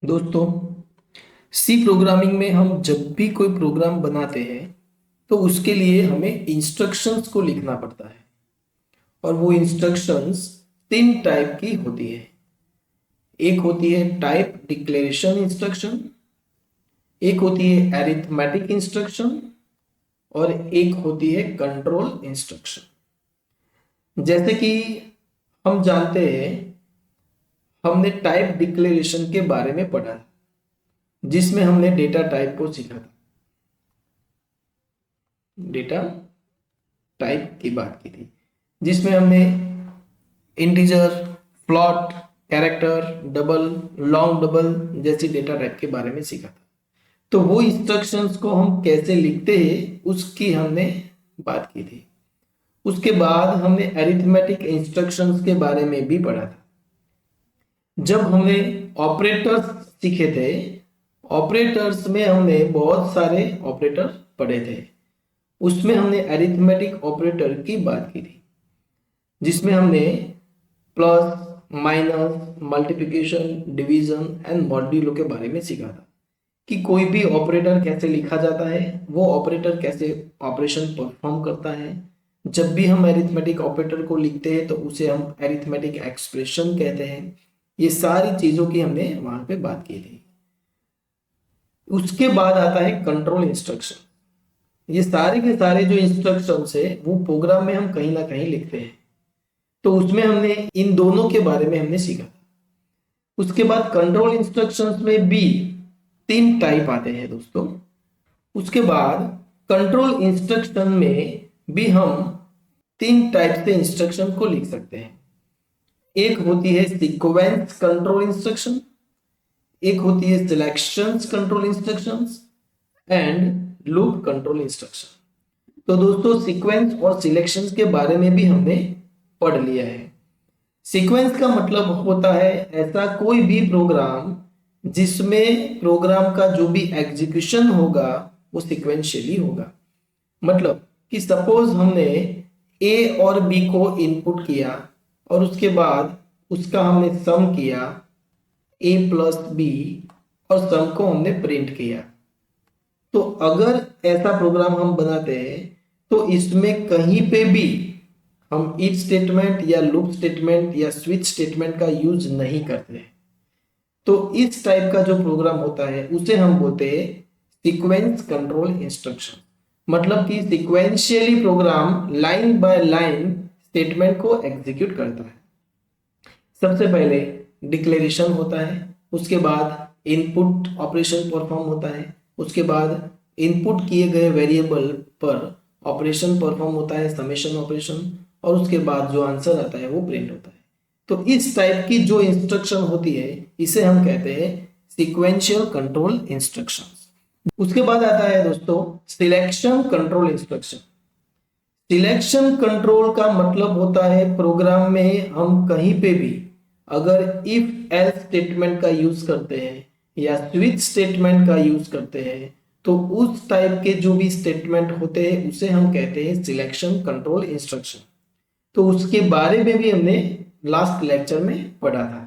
दोस्तों, सी प्रोग्रामिंग में हम जब भी कोई प्रोग्राम बनाते हैं तो उसके लिए हमें इंस्ट्रक्शंस को लिखना पड़ता है। और वो इंस्ट्रक्शंस तीन टाइप की होती है। एक होती है टाइप डिक्लेरेशन इंस्ट्रक्शन, एक होती है अरिथमेटिक इंस्ट्रक्शन और एक होती है कंट्रोल इंस्ट्रक्शन। जैसे कि हम जानते हैं, हमने टाइप डिक्लेरेशन के बारे में पढ़ा जिसमें हमने डेटा टाइप को सीखा था। डेटा टाइप की बात की थी जिसमें हमने integer, float, character, double, long double जैसी डेटा टाइप के बारे में सीखा था। तो वो इंस्ट्रक्शंस को हम कैसे लिखते हैं उसकी हमने बात की थी। उसके बाद हमने अरिथमेटिक इंस्ट्रक्शंस के बारे में भी पढ़ा था। जब हमने ऑपरेटर्स सीखे थे, ऑपरेटर्स में हमने बहुत सारे ऑपरेटर पढ़े थे। उसमें हमने अरिथमेटिक ऑपरेटर की बात की थी जिसमें हमने plus, minus, multiplication, division and modulo के बारे में सीखा था कि कोई भी ऑपरेटर कैसे लिखा जाता है, वो ऑपरेटर कैसे ऑपरेशन परफॉर्म करता है। जब भी हम अरिथमेटिक ऑपरेटर को लिखते हैं तो उसे हम अरिथमेटिक एक्सप्रेशन कहते हैं। ये सारी चीजों की हमने वहां पे बात की थी। उसके बाद आता है कंट्रोल इंस्ट्रक्शन। ये सारे के सारे जो इंस्ट्रक्शंस है वो प्रोग्राम में हम कहीं ना कहीं लिखते हैं। तो उसमें हमने इन दोनों के बारे में हमने सीखा। उसके बाद कंट्रोल इंस्ट्रक्शंस में भी तीन टाइप आते हैं दोस्तों। उसके बाद कंट्रोल इंस्ट्रक्शन में भी हम तीन टाइप से इंस्ट्रक्शन को लिख सकते हैं। एक होती है सीक्वेंस कंट्रोल इंस्ट्रक्शन, एक होती है selections control instructions and loop control instruction. तो दोस्तों, सीक्वेंस और सिलेक्शंस के बारे में भी हमने पढ़ लिया है। सीक्वेंस का मतलब होता है ऐसा कोई भी प्रोग्राम जिसमें प्रोग्राम का जो भी एग्जीक्यूशन होगा वो सीक्वेंशियली होगा। मतलब कि सपोज हमने ए और बी को इनपुट किया और उसके बाद उसका हमने सम किया ए प्लस बी और सम को हमने प्रिंट किया। तो अगर ऐसा प्रोग्राम हम बनाते हैं तो इसमें कहीं पे भी हम इफ स्टेटमेंट या लूप स्टेटमेंट या स्विच स्टेटमेंट का यूज नहीं करते। तो इस टाइप का जो प्रोग्राम होता है उसे हम बोलते हैं सीक्वेंस कंट्रोल इंस्ट्रक्शन। मतलब कि sequentially program line by line statement को एग्जीक्यूट करता है। सबसे पहले डिक्लेरेशन होता है, उसके बाद इनपुट ऑपरेशन परफॉर्म होता है, उसके बाद इनपुट किए गए वेरिएबल पर ऑपरेशन परफॉर्म होता है, समेशन ऑपरेशन, और उसके बाद जो आंसर आता है वो प्रिंट होता है। तो इस टाइप की जो इंस्ट्रक्शन होती है इसे हम कहते हैं सीक्वेंशियल कंट्रोल इंस्ट्रक्शंस। उसके बाद आता है दोस्तों selection control instruction. Selection control का मतलब होता है प्रोग्राम में हम कहीं पे भी अगर इफ एल्स स्टेटमेंट का यूज करते हैं या स्विच स्टेटमेंट का यूज करते हैं तो उस टाइप के जो भी स्टेटमेंट होते हैं उसे हम कहते हैं सिलेक्शन कंट्रोल इंस्ट्रक्शन। तो उसके बारे में भी हमने लास्ट लेक्चर में पढ़ा था।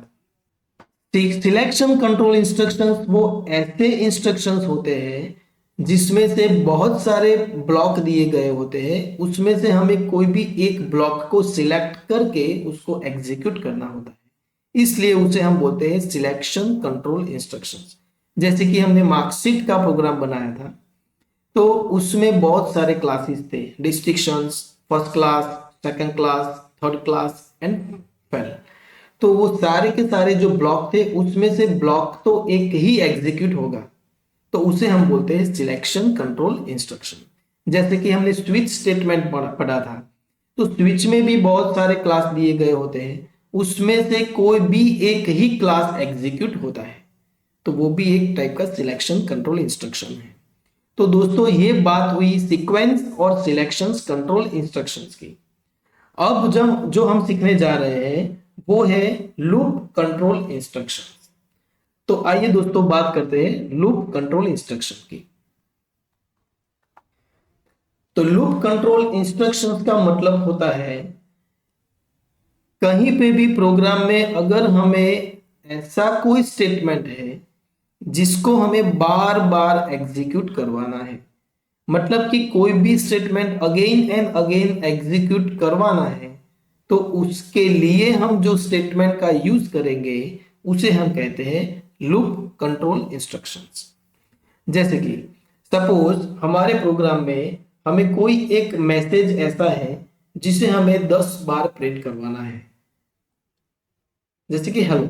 सिलेक्शन कंट्रोल इंस्ट्रक्शंस वो ऐसे इंस्ट्रक्शंस होते हैं जिसमें से बहुत सारे ब्लॉक दिए गए होते हैं, उसमें से हमें कोई भी एक ब्लॉक को सिलेक्ट करके उसको एग्जीक्यूट करना होता है। इसलिए उसे हम बोलते हैं सिलेक्शन कंट्रोल इंस्ट्रक्शंस। जैसे कि हमने मार्कशीट का प्रोग्राम बनाया था तो उसमें बहुत सारे क्लासेस थे, distinctions, first class, second class, third class and fail. तो वो सारे के सारे जो ब्लॉक थे उसमें से ब्लॉक तो एक ही एग्जीक्यूट होगा, तो उसे हम बोलते हैं सिलेक्शन कंट्रोल इंस्ट्रक्शन। जैसे कि हमने स्विच स्टेटमेंट पढ़ा था, तो स्विच में भी बहुत सारे क्लास दिए गए होते हैं, उसमें से कोई भी एक ही क्लास एग्जीक्यूट होता है, तो वो भी एक टाइप का सिलेक्शन कंट्रोल इंस्ट्रक्शन है। तो दोस्तों, ये बात हुई सीक्वेंस और सिलेक्शन कंट्रोल इंस्ट्रक्शंस की। अब जब जो हम सीखने जा रहे हैं वो है लूप कंट्रोल इंस्ट्रक्शन। तो आइए दोस्तों बात करते हैं लूप कंट्रोल इंस्ट्रक्शन की। तो लूप कंट्रोल इंस्ट्रक्शंस का मतलब होता है कहीं पे भी प्रोग्राम में अगर हमें ऐसा कोई स्टेटमेंट है जिसको हमें बार बार एग्जीक्यूट करवाना है। मतलब कि कोई भी statement again and again execute करवाना है तो उसके लिए हम जो स्टेटमेंट का यूज करेंगे उसे हम कहते हैं लूप कंट्रोल इंस्ट्रक्शंस। जैसे कि सपोज हमारे प्रोग्राम में हमें कोई एक मैसेज ऐसा है जिसे हमें 10 बार प्रिंट करवाना है। जैसे कि हेलो,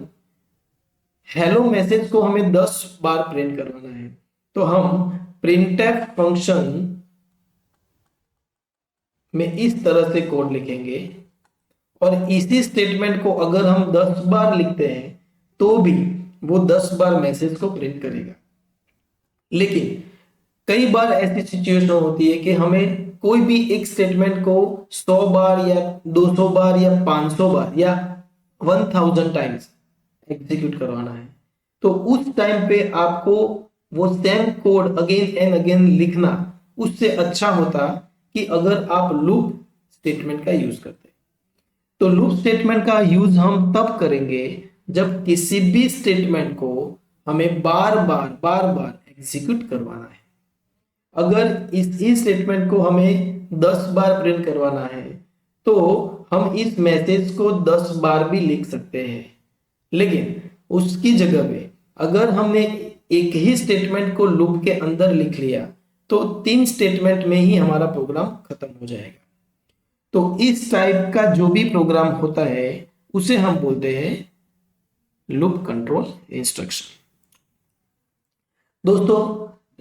हेलो मैसेज को हमें 10 बार प्रिंट करवाना है तो हम प्रिंटफ फंक्शन में इस तरह से कोड लिखेंगे और इसी स्टेटमेंट को अगर हम 10 बार लिखते हैं तो भी वो 10 बार मैसेज को प्रिंट करेगा। लेकिन कई बार ऐसी सिचुएशन होती है कि हमें कोई भी एक स्टेटमेंट को 100 बार या 200 बार या 500 बार या 1000 टाइम्स एग्जीक्यूट करवाना है। तो उस टाइम पे आपको वो same code again and again लिखना उससे अच्छा होता कि अगर आप लूप स्टेटमेंट का यूज करते। तो लूप स्टेटमेंट का यूज हम तब करेंगे जब किसी भी स्टेटमेंट को हमें बार बार एग्जीक्यूट करवाना है। अगर इस स्टेटमेंट को हमें 10 बार प्रिंट करवाना है तो हम इस मैसेज को 10 बार भी लिख सकते हैं। लेकिन उसकी जगह पे अगर हमने एक ही स्टेटमेंट को लूप के अंदर लिख लिया तो 3 स्टेटमेंट में ही हमारा प्रोग्राम खत्म हो जाएगा। तो इस टाइप का जो भी प्रोग्राम होता है उसे हम बोलते हैं लूप कंट्रोल इंस्ट्रक्शन। दोस्तों,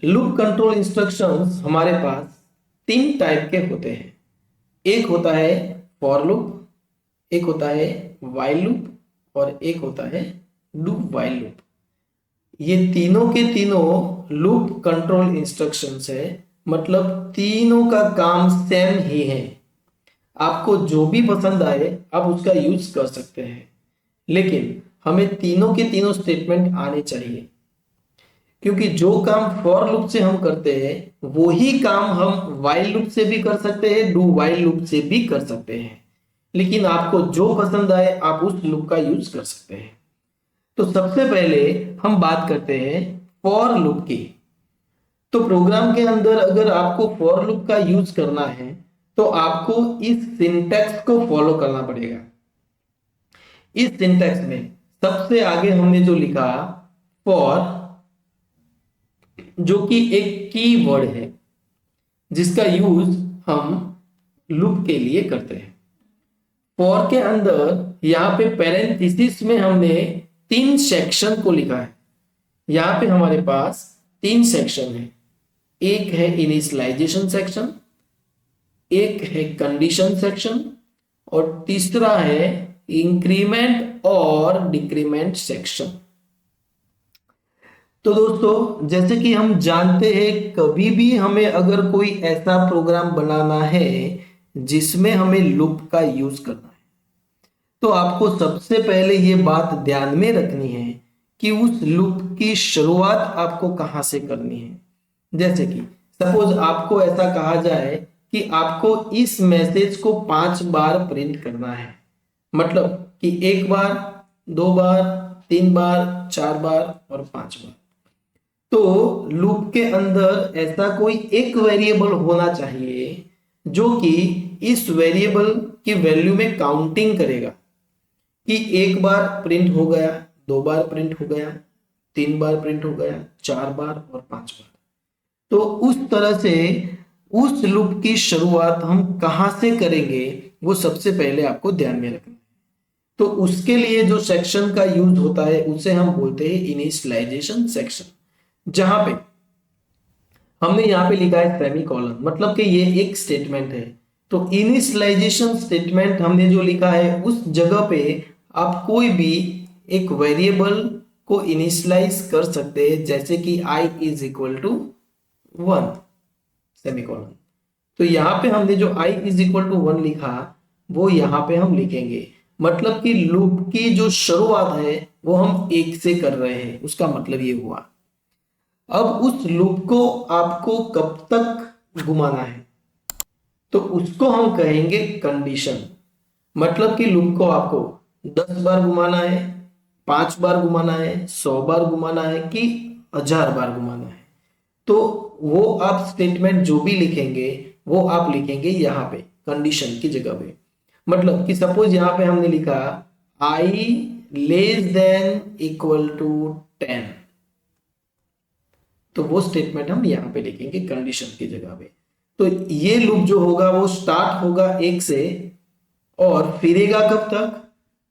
लूप कंट्रोल इंस्ट्रक्शंस हमारे पास 3 टाइप के होते हैं। एक होता है फॉर लूप, एक होता है व्हाइल लूप और एक होता है डू व्हाइल लूप। ये तीनों के तीनों लूप कंट्रोल इंस्ट्रक्शंस है, मतलब तीनों का काम सेम ही है। आपको जो भी पसंद आए आप उसका यूज कर सकते हैं, लेकिन हमें तीनों के तीनों स्टेटमेंट आने चाहिए, क्योंकि जो काम फॉर लूप से हम करते हैं वही काम हम व्हाइल लूप से भी कर सकते हैं, डू व्हाइल लूप से भी कर सकते हैं। लेकिन आपको जो पसंद आए आप उस लूप का यूज कर सकते हैं। तो सबसे पहले हम बात करते हैं फॉर लूप की। तो प्रोग्राम के अंदर अगर आपको फॉर लूप का यूज करना है तो आपको इस सिंटैक्स को फॉलो करना पड़ेगा। इस सिंटैक्स में सबसे आगे हमने जो लिखा फॉर, जो कि एक की वर्ड है जिसका यूज हम लूप के लिए करते हैं। फॉर के अंदर यहाँ पे पैरेंथेसिस में हमने 3 सेक्शन को लिखा है। यहाँ पे हमारे पास 3 सेक्शन है। एक है इनिशियलाइजेशन सेक्शन, एक है कंडीशन सेक्शन और तीसरा है इंक्रीमेंट और डिक्रीमेंट सेक्शन। तो दोस्तों, जैसे कि हम जानते हैं कभी भी हमें अगर कोई ऐसा प्रोग्राम बनाना है जिसमें हमें लूप का यूज करना है तो आपको सबसे पहले ये बात ध्यान में रखनी है कि उस लूप की शुरुआत आपको कहां से करनी है। जैसे कि सपोज आपको ऐसा कहा जाए कि आपको इस मैसेज को 5 बार प्रिंट करना है, मतलब कि 1 बार, 2 बार, 3 बार, 4 बार और 5 बार। तो लूप के अंदर ऐसा कोई एक वेरिएबल होना चाहिए जो कि इस वेरिएबल की वैल्यू में काउंटिंग करेगा कि 1 बार प्रिंट हो गया, 2 बार प्रिंट हो गया, 3 बार प्रिंट हो गया, 4 बार और 5 बार। तो उस तरह से उस लूप की शुरुआत हम कहां से करेंगे वो सबसे पहले आपको ध्यान में रखना है। तो उसके लिए जो सेक्शन का यूज होता है उसे हम बोलते हैं इनिशियलाइजेशन सेक्शन, जहां पे हमने यहाँ पे लिखा है सेमीकोलन, मतलब कि ये एक स्टेटमेंट है। तो इनिशियलाइजेशन स्टेटमेंट हमने जो लिखा है उस जगह पे आप कोई भी एक वेरिएबल को इनिशियलाइज कर सकते हैं, जैसे कि i is equal to 1 semicolon. तो यहाँ पे हमने जो i इज इक्वल टू 1 लिखा वो यहाँ पे हम लिखेंगे, मतलब कि लूप की जो शुरुआत है वो हम 1 से कर रहे हैं, उसका मतलब ये हुआ। अब उस लूप को आपको कब तक घुमाना है तो उसको हम कहेंगे कंडीशन, मतलब कि लूप को आपको 10 बार घुमाना है, 5 बार घुमाना है, 100 बार घुमाना है कि 1000 बार घुमाना है। तो वो आप स्टेटमेंट जो भी लिखेंगे वो आप लिखेंगे यहाँ पे कंडीशन की जगह पे। मतलब कि सपोज यहाँ पे हमने लिखा I less than equal to 10, तो वो स्टेटमेंट हम यहाँ पे लिखेंगे कंडीशन की जगह पे। तो ये लूप जो होगा वो स्टार्ट होगा 1 से और फिरेगा कब तक,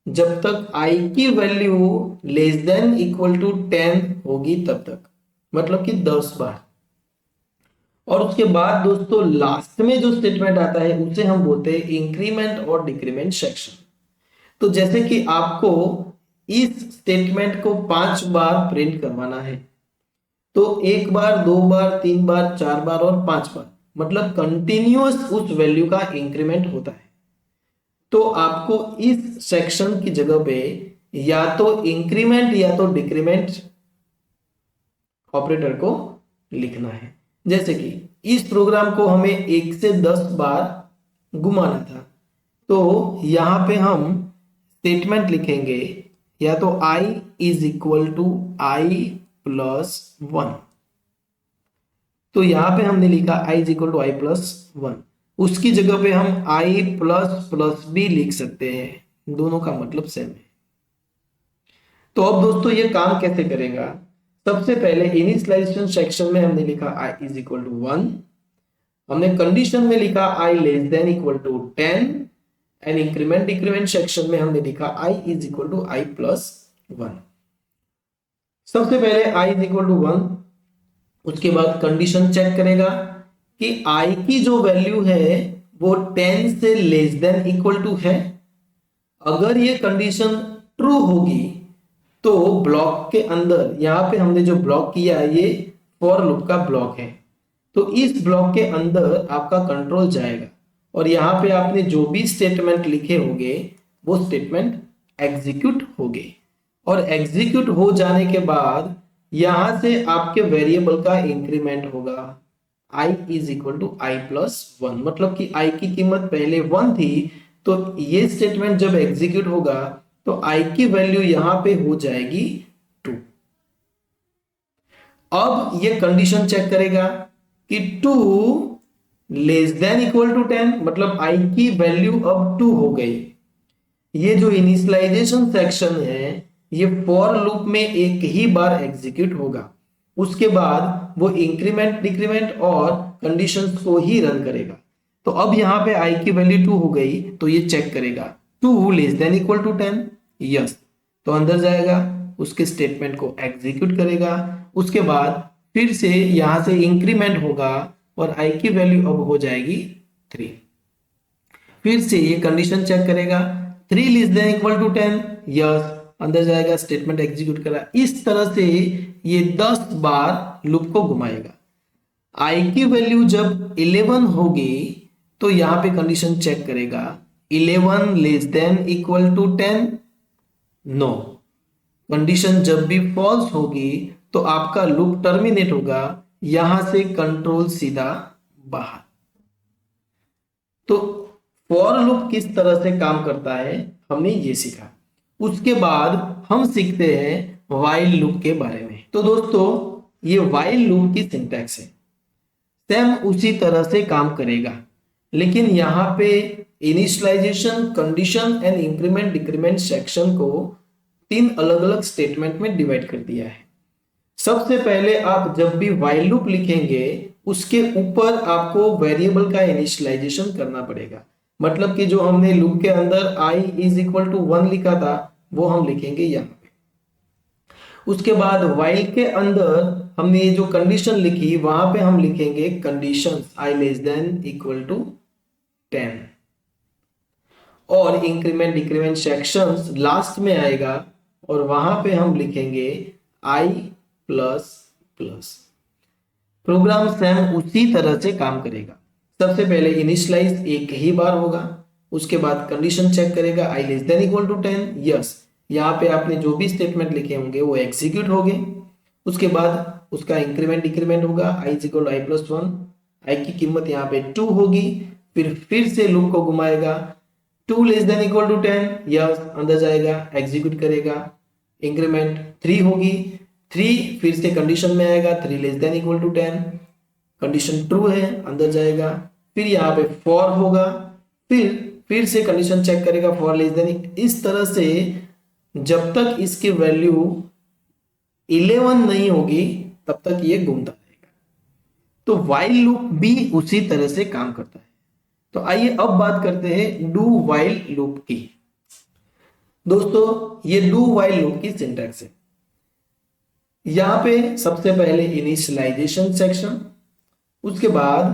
जब तक I की value less than equal to 10 होगी तब तक, मतलब कि 10 बार। और उसके बाद दोस्तों लास्ट में जो स्टेटमेंट आता है उसे हम बोलते हैं इंक्रीमेंट और डिक्रीमेंट सेक्शन। तो जैसे कि आपको इस स्टेटमेंट को 5 बार प्रिंट करवाना है, तो 1 बार, 2 बार, 3 बार, 4 बार और 5 बार, मतलब कंटिन्यूअस उस वैल्यू का इंक्रीमेंट होता है। तो आपको इस सेक्शन की जगह पे या तो इंक्रीमेंट या तो डिक्रीमेंट ऑपरेटर को लिखना है। जैसे कि इस प्रोग्राम को हमें 1 से 10 बार घुमाना था, तो यहां पे हम स्टेटमेंट लिखेंगे या तो I is equal to I plus 1। तो यहां पे हमने लिखा I is equal to I plus 1, उसकी जगह पे हम I प्लस प्लस भी लिख सकते हैं, दोनों का मतलब सेम है। तो अब दोस्तों ये काम कैसे करेगा, सबसे पहले इनिशियलाइजेशन सेक्शन में हमने लिखा I इज इक्वल टू 1, हमने कंडीशन में लिखा I less than equal to 10 and increment decrement section में हमने लिखा I is equal to I plus 1। सबसे पहले I इज इक्वल टू 1, उसके बाद कंडीशन चेक करेगा कि I की जो वैल्यू है वो 10 से लेस देन इक्वल टू है। अगर ये कंडीशन ट्रू होगी तो ब्लॉक के अंदर, यहां पे हमने जो ब्लॉक किया है ये फॉर लूप का ब्लॉक है, तो इस ब्लॉक के अंदर आपका कंट्रोल जाएगा और यहाँ पे आपने जो भी स्टेटमेंट लिखे होंगे वो स्टेटमेंट एग्जीक्यूट होंगे। और एग्जीक्यूट हो जाने के बाद यहां से आपके वेरिएबल का इंक्रीमेंट होगा I is equal to I plus 1, मतलब कि I की कीमत पहले 1 थी, तो ये स्टेटमेंट जब एग्जीक्यूट होगा तो I की वैल्यू यहां पे हो जाएगी 2। अब ये कंडीशन चेक करेगा कि 2 लेस देन इक्वल टू 10, मतलब I की वैल्यू अब 2 हो गई। ये जो इनिशियलाइजेशन सेक्शन है ये फॉर लूप में एक ही बार एग्जीक्यूट होगा, उसके बाद वो इंक्रीमेंट डिक्रीमेंट और कंडीशंस को ही रन करेगा। तो अब यहाँ पे I की वैल्यू 2 हो गई, तो ये चेक करेगा 2 less than equal to 10, yes, तो अंदर जाएगा, उसके स्टेटमेंट को एग्जीक्यूट करेगा, उसके बाद फिर से यहां से इंक्रीमेंट होगा और I की वैल्यू अब हो जाएगी 3। फिर से ये कंडीशन चेक करेगा 3 less than equal to 10, yes, अंदर जाएगा, स्टेटमेंट एग्जीक्यूट करा। इस तरह से ये 10 बार लूप को घुमाएगा। I की वैल्यू जब 11 होगी तो यहां पे कंडीशन चेक करेगा 11 less than equal to 10, no. Condition जब भी फॉल्स होगी तो आपका लूप टर्मिनेट होगा, यहां से कंट्रोल सीधा बाहर। तो फॉर लूप किस तरह से काम करता है हमने ये सीखा। उसके बाद हम सीखते हैं व्हाइल लूप के बारे में। तो दोस्तों ये व्हाइल लूप की सिंटैक्स है, सेम उसी तरह से काम करेगा, लेकिन यहाँ पे initialization, condition and increment decrement section को 3 अलग अलग स्टेटमेंट में डिवाइड कर दिया है। सबसे पहले आप जब भी व्हाइल लूप लिखेंगे उसके ऊपर आपको वेरिएबल का इनिशियलाइजेशन करना पड़ेगा, मतलब कि जो हमने लूप के अंदर I इज इक्वल टू 1 लिखा था वो हम लिखेंगे यहाँ पे। उसके बाद व्हाइल के अंदर हमने ये जो कंडीशन लिखी वहां पे हम लिखेंगे condition I less than equal to 10, और इंक्रीमेंट डिक्रीमेंट सेक्शंस लास्ट में आएगा और वहां पे हम लिखेंगे I plus plus. Program same उसी तरह से काम करेगा। सबसे पहले इनिशियलाइज एक ही बार होगा, उसके बाद कंडीशन चेक करेगा I less than equal to 10, yes, यहाँ पे आपने जो भी स्टेटमेंट लिखे होंगे वो एग्जीक्यूट हो गए। उसके बाद उसका इंक्रीमेंट डिक्रीमेंट होगा I is equal to I plus 1, I की कीमत यहाँ पे 2 होगी, फिर से लूप को घुमाएगा 2 less than equal to 10, yes, अंदर जाएगा, एग्जीक्यूट करेगा, इंक्रीमेंट 3 होगी, 3 फिर से कंडीशन में आएगा, 3 less than equal to 10, condition true है, अंदर जाएगा, फिर यहाँ पे फॉर होगा, फिर से कंडीशन चेक करेगा, फॉर लेस देन। इस तरह से जब तक इसकी वैल्यू 11 नहीं होगी तब तक ये घूमता रहेगा। तो वाइल लूप भी उसी तरह से काम करता है। तो आइए अब बात करते हैं डू वाइल लूप की। दोस्तों ये डू वाइल लूप की सिंटैक्स है। यहां पे सबसे पहले इनिशियलाइजेशन सेक्शन, उसके बाद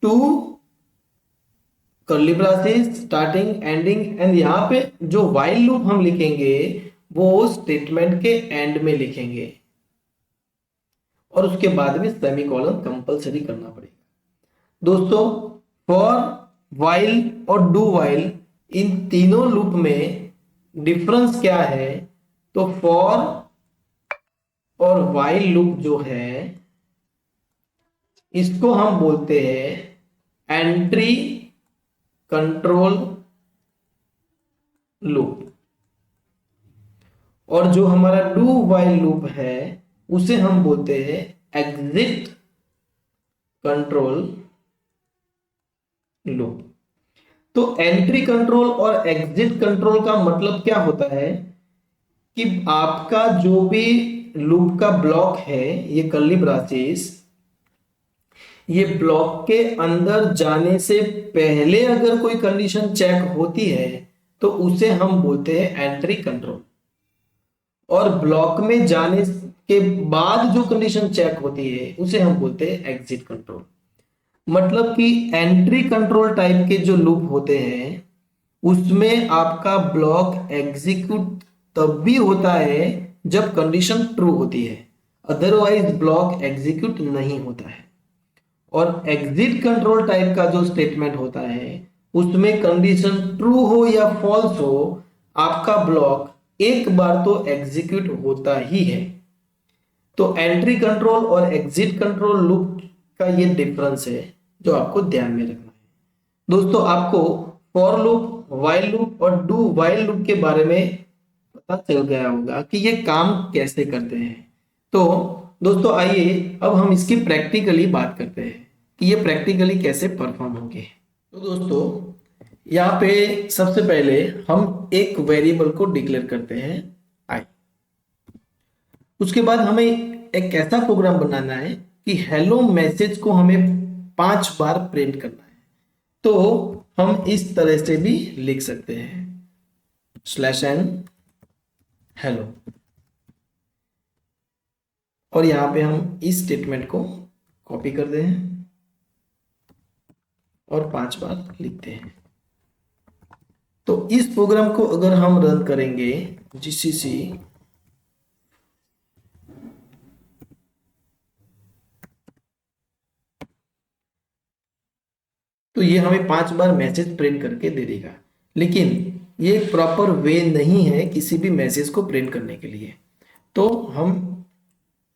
two curly braces, starting ending, and यहां पे जो वाइल लूप हम लिखेंगे वो स्टेटमेंट के एंड में लिखेंगे और उसके बाद में सेमीकोलन कंपलसरी करना पड़ेगा। दोस्तों फॉर, वाइल और डू वाइल, इन तीनों लूप में डिफरेंस क्या है? तो फॉर और वाइल लूप जो है इसको हम बोलते हैं एंट्री कंट्रोल लूप, और जो हमारा डू वाइल लूप है उसे हम बोलते हैं एग्जिट कंट्रोल लूप। तो एंट्री कंट्रोल और एग्जिट कंट्रोल का मतलब क्या होता है कि आपका जो भी लूप का ब्लॉक है, ये कर्ली ब्रेसेस, ये ब्लॉक के अंदर जाने से पहले अगर कोई कंडीशन चेक होती है तो उसे हम बोलते हैं एंट्री कंट्रोल, और ब्लॉक में जाने के बाद जो कंडीशन चेक होती है उसे हम बोलते हैं एग्जिट कंट्रोल। मतलब कि एंट्री कंट्रोल टाइप के जो लूप होते हैं उसमें आपका ब्लॉक एग्जीक्यूट तब भी होता है जब कंडीशन ट्रू होती है, अदरवाइज ब्लॉक एग्जीक्यूट नहीं होता है। और एग्जिट कंट्रोल टाइप का जो स्टेटमेंट होता है उसमें कंडीशन ट्रू हो या फॉल्स हो, आपका ब्लॉक एक बार तो एग्जीक्यूट होता ही है। तो एंट्री कंट्रोल और एग्जिट कंट्रोल लूप का ये डिफरेंस है जो आपको ध्यान में रखना है। दोस्तों आपको फॉर लूप, वाइल लूप और डू वाइल लूप के बारे में पता चल गया होगा कि ये काम कैसे करते हैं। तो दोस्तों आइए अब हम इसकी प्रैक्टिकली बात करते हैं कि ये प्रैक्टिकली कैसे परफॉर्म होंगे। तो दोस्तों यहाँ पे सबसे पहले हम एक वेरिएबल को डिक्लेयर करते हैं आई। उसके बाद हमें एक ऐसा प्रोग्राम बनाना है कि हेलो मैसेज को हमें 5 बार प्रिंट करना है। तो हम इस तरह से भी लिख सकते हैं /n हेलो, और यहां पे हम इस स्टेटमेंट को कॉपी करते हैं और 5 बार लिखते हैं। तो इस प्रोग्राम को अगर हम रन करेंगे जीसीसी तो ये हमें 5 बार मैसेज प्रिंट करके दे देगा, लेकिन ये एक प्रॉपर वे नहीं है किसी भी मैसेज को प्रिंट करने के लिए। तो हम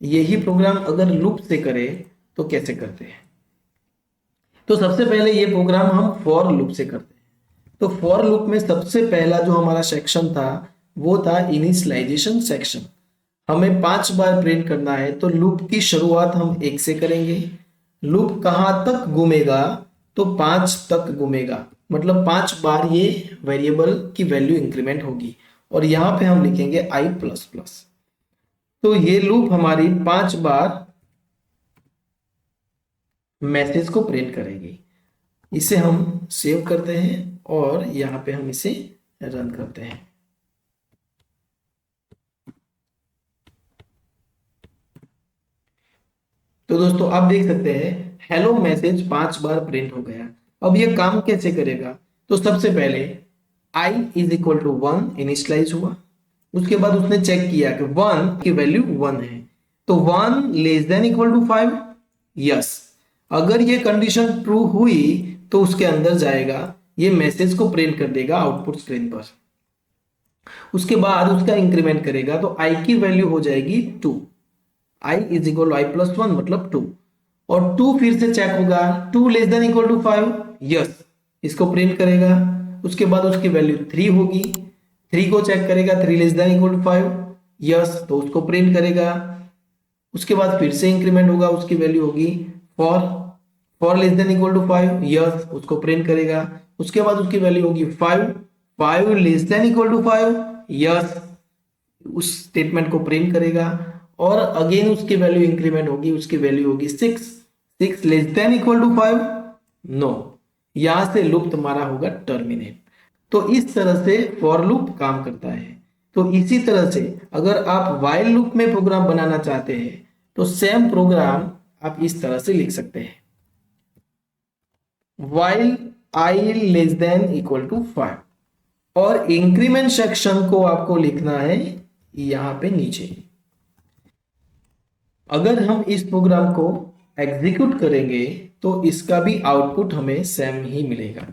यही प्रोग्राम अगर लूप से करें तो कैसे करते हैं? तो सबसे पहले ये प्रोग्राम हम फॉर लूप से करते हैं। तो फॉर लूप में सबसे पहला जो हमारा सेक्शन था वो था इनिशियलाइजेशन सेक्शन। हमें 5 बार प्रिंट करना है, तो लूप की शुरुआत हम 1 से करेंगे। लूप कहां तक घूमेगा? तो 5 तक घूमेगा, मतलब 5 बार ये वेरिएबल की वैल्यू इंक्रीमेंट होगी, और यहां पे हम लिखेंगे i++। तो ये लूप हमारी 5 बार मैसेज को प्रिंट करेगी। इसे हम सेव करते हैं और यहां पे हम इसे रन करते हैं। तो दोस्तों आप देख सकते हैं हेलो मैसेज 5 बार प्रिंट हो गया। अब ये काम कैसे करेगा? तो सबसे पहले i = 1 इनिशियलाइज हुआ। उसके बाद उसने चेक किया कि 1 की वैल्यू 1 है, तो 1 < 5 यस। अगर ये कंडीशन ट्रू हुई तो उसके अंदर जाएगा, ये मैसेज को प्रिंट कर देगा आउटपुट स्क्रीन पर। उसके बाद उसका इंक्रीमेंट करेगा, तो i की वैल्यू हो जाएगी 2। i = i+1 मतलब 2, और 2 फिर से चेक होगा, 2 < 5 यस, इसको प्रिंट करेगा। उसके बाद उसकी वैल्यू 3 होगी, 3 को चेक करेगा, 3 < 5 यस, तो उसको प्रिंट करेगा। उसके बाद फिर से इंक्रीमेंट होगा, उसकी वैल्यू होगी four less than equal to 5, yes उसको प्रिंट करेगा। उसके बाद उसकी वैल्यू होगी 5 less than equal to 5, yes उस स्टेटमेंट को प्रिंट करेगा। और अगेन उसकी वैल्यू इंक्रीमेंट होगी, उसकी वैल्यू होगी 6 less than equal to 5, no, यहां से लूप तुम्हारा होगा टर्मिनेट। तो इस तरह से फॉर लूप काम करता है। तो इसी तरह से अगर आप व्हाइल लूप में प्रोग्राम बनाना चाहते हैं तो सेम प्रोग्राम आप इस तरह से लिख सकते हैं, while I less than equal to 5, और इंक्रीमेंट सेक्शन को आपको लिखना है यहां पे नीचे। अगर हम इस प्रोग्राम को एग्जीक्यूट करेंगे तो इसका भी आउटपुट हमें सेम ही मिलेगा।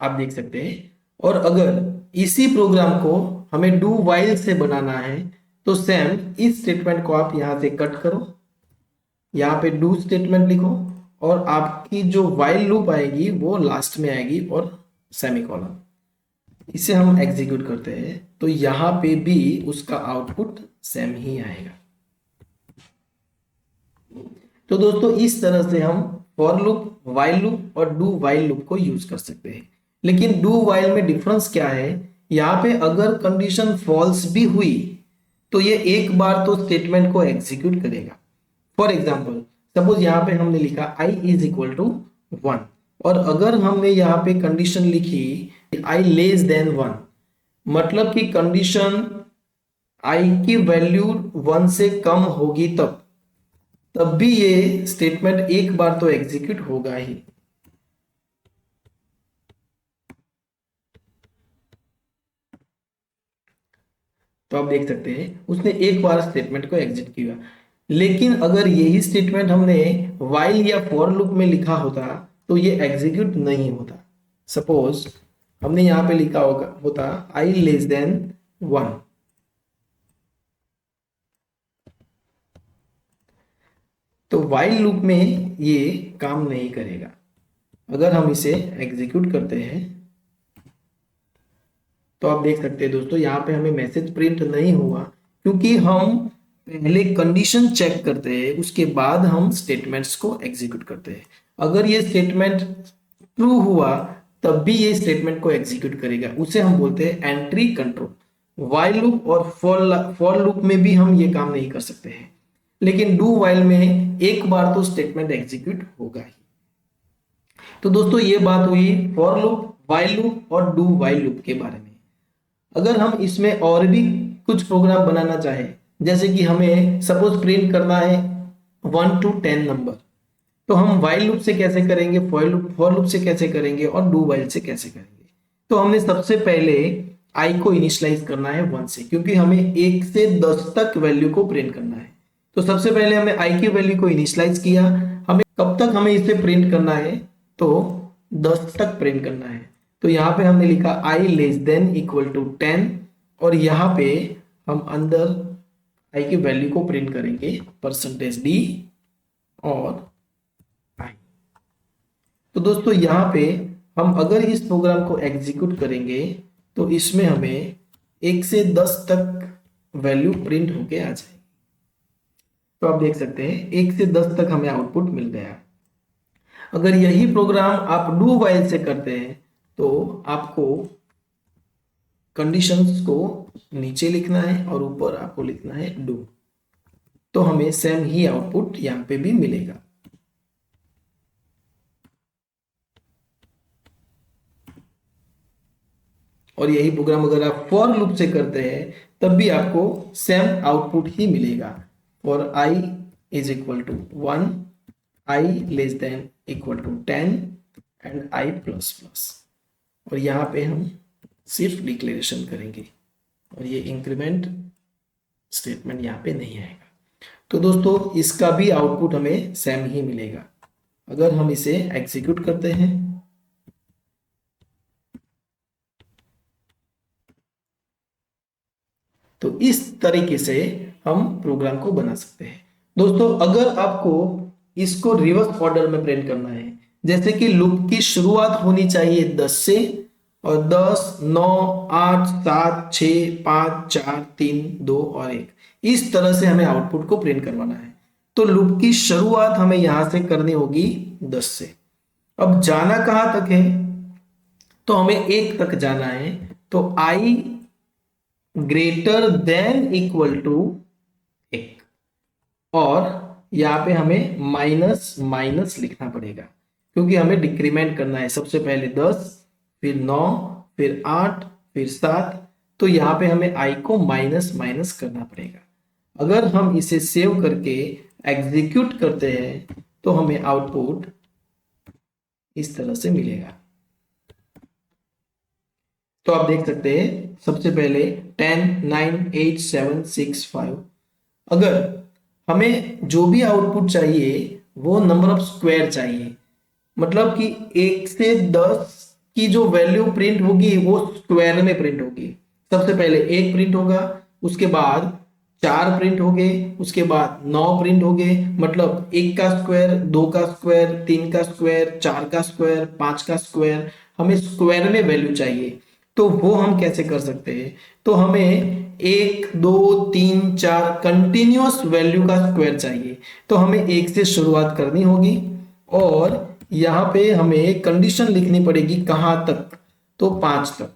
आप देख सकते हैं। और अगर इसी प्रोग्राम को हमें डू वाइल से बनाना है तो सेम इस स्टेटमेंट को आप यहां से कट करो, यहां पे डू स्टेटमेंट लिखो, और आपकी जो वाइल लूप आएगी वो लास्ट में आएगी और सेमीकोलन। इसे हम एग्जीक्यूट करते हैं तो यहां पे भी उसका आउटपुट सेम ही आएगा। तो दोस्तों इस तरह से हम फॉर लूप, वाइल लूप और डू वाइल लूप को यूज कर सकते हैं। लेकिन डू वाइल में डिफरेंस क्या है, यहाँ पे अगर कंडीशन फॉल्स भी हुई तो ये एक बार तो स्टेटमेंट को एग्जीक्यूट करेगा। फॉर एग्जाम्पल सपोज यहाँ पे हमने लिखा i इज इक्वल टू 1, और अगर हमने यहाँ पे कंडीशन लिखी i लेस देन 1, मतलब कि कंडीशन i की वैल्यू 1 से कम होगी तब भी ये स्टेटमेंट एक बार तो एग्जीक्यूट होगा ही। तो आप देख सकते हैं उसने एक बार स्टेटमेंट को एग्जिट किया। लेकिन अगर यही स्टेटमेंट हमने वाइल या फॉर लूप में लिखा होता तो ये एग्जीक्यूट नहीं होता। सपोज हमने यहां पे लिखा होता i लेस देन 1, तो वाइल लूप में ये काम नहीं करेगा। अगर हम इसे एग्जीक्यूट करते हैं तो आप देख सकते हैं दोस्तों यहाँ पे हमें मैसेज प्रिंट नहीं हुआ, क्योंकि हम पहले कंडीशन चेक करते हैं उसके बाद हम स्टेटमेंट्स को एग्जीक्यूट करते हैं। अगर ये स्टेटमेंट ट्रू हुआ तब भी ये स्टेटमेंट को एग्जीक्यूट करेगा, उसे हम बोलते हैं एंट्री कंट्रोल। वाइल लूप और फॉर लूप में भी हम ये काम नहीं कर सकते हैं, लेकिन डू वाइल में एक बार तो स्टेटमेंट एग्जीक्यूट होगा ही। तो दोस्तों ये बात हुई फॉर लूप, वाइल लूप और डू वाइल लूप के बारे में। अगर हम इसमें और भी कुछ प्रोग्राम बनाना चाहें, जैसे कि हमें सपोज प्रिंट करना है 1 to 10 नंबर, तो हम वाइल लूप से कैसे करेंगे, फॉर लूप से कैसे करेंगे और डू वाइल से कैसे करेंगे। तो हमने सबसे पहले i को इनिशियलाइज करना है 1 से, क्योंकि हमें 1 से 10 तक वैल्यू को प्रिंट करना है। तो सबसे पहले हमने i की वैल्यू को इनिशियलाइज किया। हमें कब तक हमें इसे प्रिंट करना है, तो 10 तक प्रिंट करना है। तो यहाँ पे हमने लिखा i less than equal to 10, और यहाँ पे हम अंदर i की वैल्यू को प्रिंट करेंगे %d और i। तो दोस्तों यहाँ पे हम अगर इस प्रोग्राम को एग्जीक्यूट करेंगे तो इसमें हमें 1 से 10 तक वैल्यू प्रिंट होके आ जाएगी। तो आप देख सकते हैं 1 से 10 तक हमें आउटपुट मिल गया। अगर यही प्रोग्राम आप डू वाइल से करते हैं तो आपको कंडीशंस को नीचे लिखना है और ऊपर आपको लिखना है डू, तो हमें सेम ही आउटपुट यहां पे भी मिलेगा। और यही प्रोग्राम अगर आप फॉर लूप से करते हैं तब भी आपको सेम आउटपुट ही मिलेगा। For i is equal to 1, i less than equal to 10 and i plus plus, और यहाँ पे हम सिर्फ डिक्लेरेशन करेंगे और ये इंक्रीमेंट स्टेटमेंट यहाँ पे नहीं आएगा। तो दोस्तों इसका भी आउटपुट हमें सेम ही मिलेगा। अगर हम इसे एग्जीक्यूट करते हैं तो इस तरीके से हम प्रोग्राम को बना सकते हैं। दोस्तों अगर आपको इसको रिवर्स ऑर्डर में प्रिंट करना है, जैसे कि लूप की शुरुआत होनी चाहिए 10 से और 10, 9, 8, 7, 6, 5, 4, 3, 2 और 1, इस तरह से हमें आउटपुट को प्रिंट करवाना है। तो लूप की शुरुआत हमें यहां से करनी होगी 10 से। अब जाना कहां तक है, तो हमें 1 तक जाना है। तो i greater than equal to 1, और यहाँ पे हमें माइनस माइनस लिखना पड़ेगा, क्योंकि हमें डिक्रीमेंट करना है। सबसे पहले 10, फिर 9, फिर 8, फिर 7, तो यहाँ पे हमें i को माइनस माइनस करना पड़ेगा। अगर हम इसे सेव करके एग्जीक्यूट करते हैं तो हमें आउटपुट इस तरह से मिलेगा। तो आप देख सकते हैं, सबसे पहले 10, 9, 8, 7, 6, 5। अगर हमें जो भी आउटपुट चाहिए वो नंबर ऑफ स्क्वायर चाहिए, मतलब कि 1 से 10 की जो वैल्यू प्रिंट होगी वो स्क्वायर में प्रिंट होगी। सबसे पहले 1 प्रिंट होगा, उसके बाद 4 प्रिंट हो गए, उसके बाद 9 प्रिंट हो गए, मतलब 1 का स्क्वायर, 2 का स्क्वायर, 3 का स्क्वायर, 4 का स्क्वायर, 5 का स्क्वायर। हमें स्क्वायर में वैल्यू चाहिए, तो वो हम कैसे कर सकते हैं? तो हमें 1, 2, 3, 4 कंटिन्यूअस वैल्यू का स्क्वायर चाहिए। तो हमें 1 से शुरुआत करनी होगी, और यहाँ पे हमें कंडीशन लिखनी पड़ेगी कहाँ तक, तो 5 तक।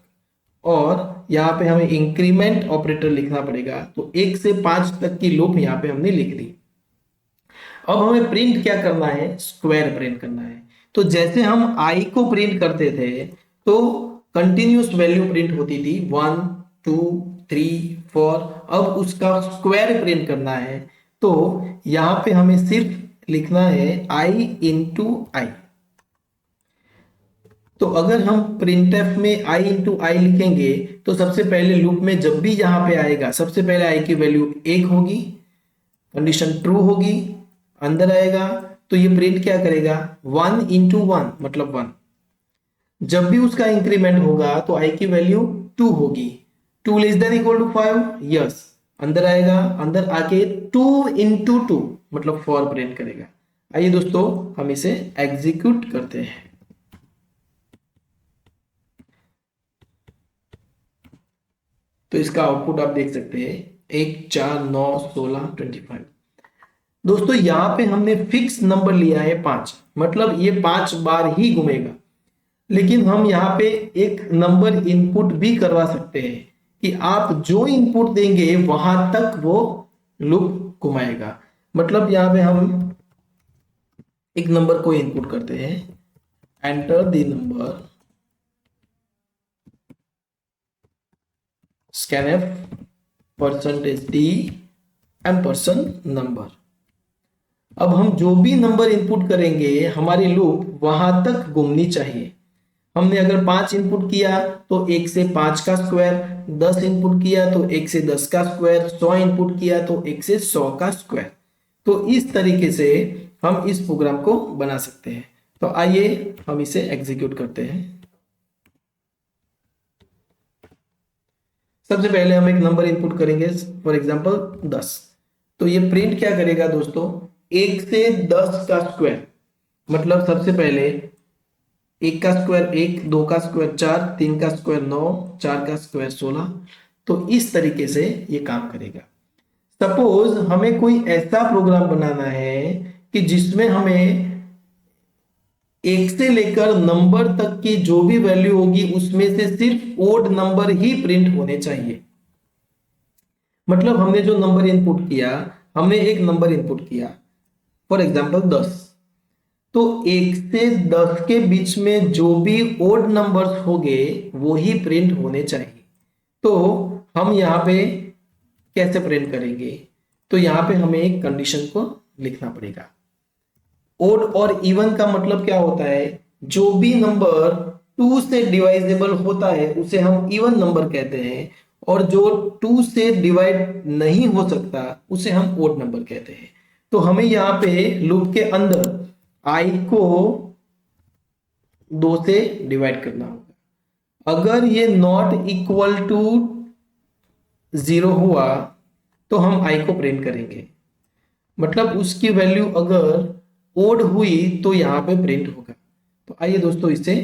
और यहाँ पे हमें इंक्रीमेंट ऑपरेटर लिखना पड़ेगा, तो 1 से 5 तक की लूप यहाँ पे हमने लिख दी। अब हमें प्रिंट क्या करना है? स्क्वायर प्रिंट करना है। तो जैसे हम i को प्रिंट करते थे तो कंटिन्यूअस वैल्यू प्रिंट होती थी 1, 2, 3, 4। अब उसका स्क्वायर प्रिंट करना है, तो यहाँ पे हमें सिर्फ लिखना है i इंटू आई। तो अगर हम printf में i इंटू आई लिखेंगे तो सबसे पहले लूप में जब भी यहाँ पे आएगा, सबसे पहले i की वैल्यू 1 होगी, कंडीशन ट्रू होगी, अंदर आएगा तो ये प्रिंट क्या करेगा? 1 इंटू 1 मतलब 1। जब भी उसका इंक्रीमेंट होगा तो i की वैल्यू 2 होगी। 2 less than equal to 5, yes, अंदर आएगा, अंदर आके 2 इंटू 2 मतलब 4 प्रिंट करेगा। आइए दोस्तों हम इसे एग्जीक्यूट करते हैं। तो इसका आउटपुट आप देख सकते हैं, 1, 4, 9, 16, 25। दोस्तों यहाँ पे हमने फिक्स नंबर लिया है 5, मतलब ये 5 बार ही घूमेगा। लेकिन हम यहाँ पे एक नंबर इनपुट भी करवा सकते हैं कि आप जो इनपुट देंगे वहां तक वो लूप घुमाएगा। मतलब यहाँ पे हम एक नंबर को इनपुट करते हैं, enter the number, scanf %d and person number. अब हम जो भी नंबर इनपुट करेंगे हमारी लूप वहां तक घूमनी चाहिए। हमने अगर 5 इनपुट किया तो 1 से 5 का स्क्वायर, 10 इनपुट किया तो 1 से 10 का स्क्वायर, 100 इनपुट किया तो 1 से 100 का स्क्वायर। तो इस तरीके से हम इस प्रोग्राम को बना सकते हैं। तो आइए हम इसे एग्जीक्यूट करते हैं। सबसे पहले हम एक नंबर इनपुट करेंगे, फॉर एग्जांपल 10। तो ये प्रिंट क्या करेगा दोस्तों? 1 से 10 का स्क्वायर, मतलब सबसे पहले 1 का स्क्वायर 1, 2 का स्क्वायर 4, 3 का स्क्वायर 9, 4 का स्क्वायर 16। तो इस तरीके से ये काम करेगा। सपोज हमें कोई ऐसा प्रोग्राम बनाना है कि जिसमें हमें 1 से लेकर नंबर तक की जो भी वैल्यू होगी उसमें से सिर्फ ओड नंबर ही प्रिंट होने चाहिए। मतलब हमने जो नंबर इनपुट किया, हमने एक नंबर इनपुट किया फॉर एग्जांपल 10, तो 1 से 10 के बीच में जो भी ओड नंबर्स होंगे वो ही प्रिंट होने चाहिए। तो हम यहाँ पे कैसे प्रिंट करेंगे? तो यहाँ पे हमें एक कंडीशन को लिखना पड़ेगा। ओड और इवन का मतलब क्या होता है? जो भी नंबर 2 से डिवाइजेबल होता है उसे हम इवन नंबर कहते हैं, और जो 2 से डिवाइड नहीं हो सकता उसे हम ओड नंबर कहते हैं। तो हमें यहाँ पे लूप के अंदर i को 2 से डिवाइड करना होगा। अगर ये नॉट इक्वल टू 0 हुआ तो हम i को प्रिंट करेंगे, मतलब उसकी वैल्यू अगर ओड हुई तो यहाँ पे प्रिंट होगा। तो आइए दोस्तों इसे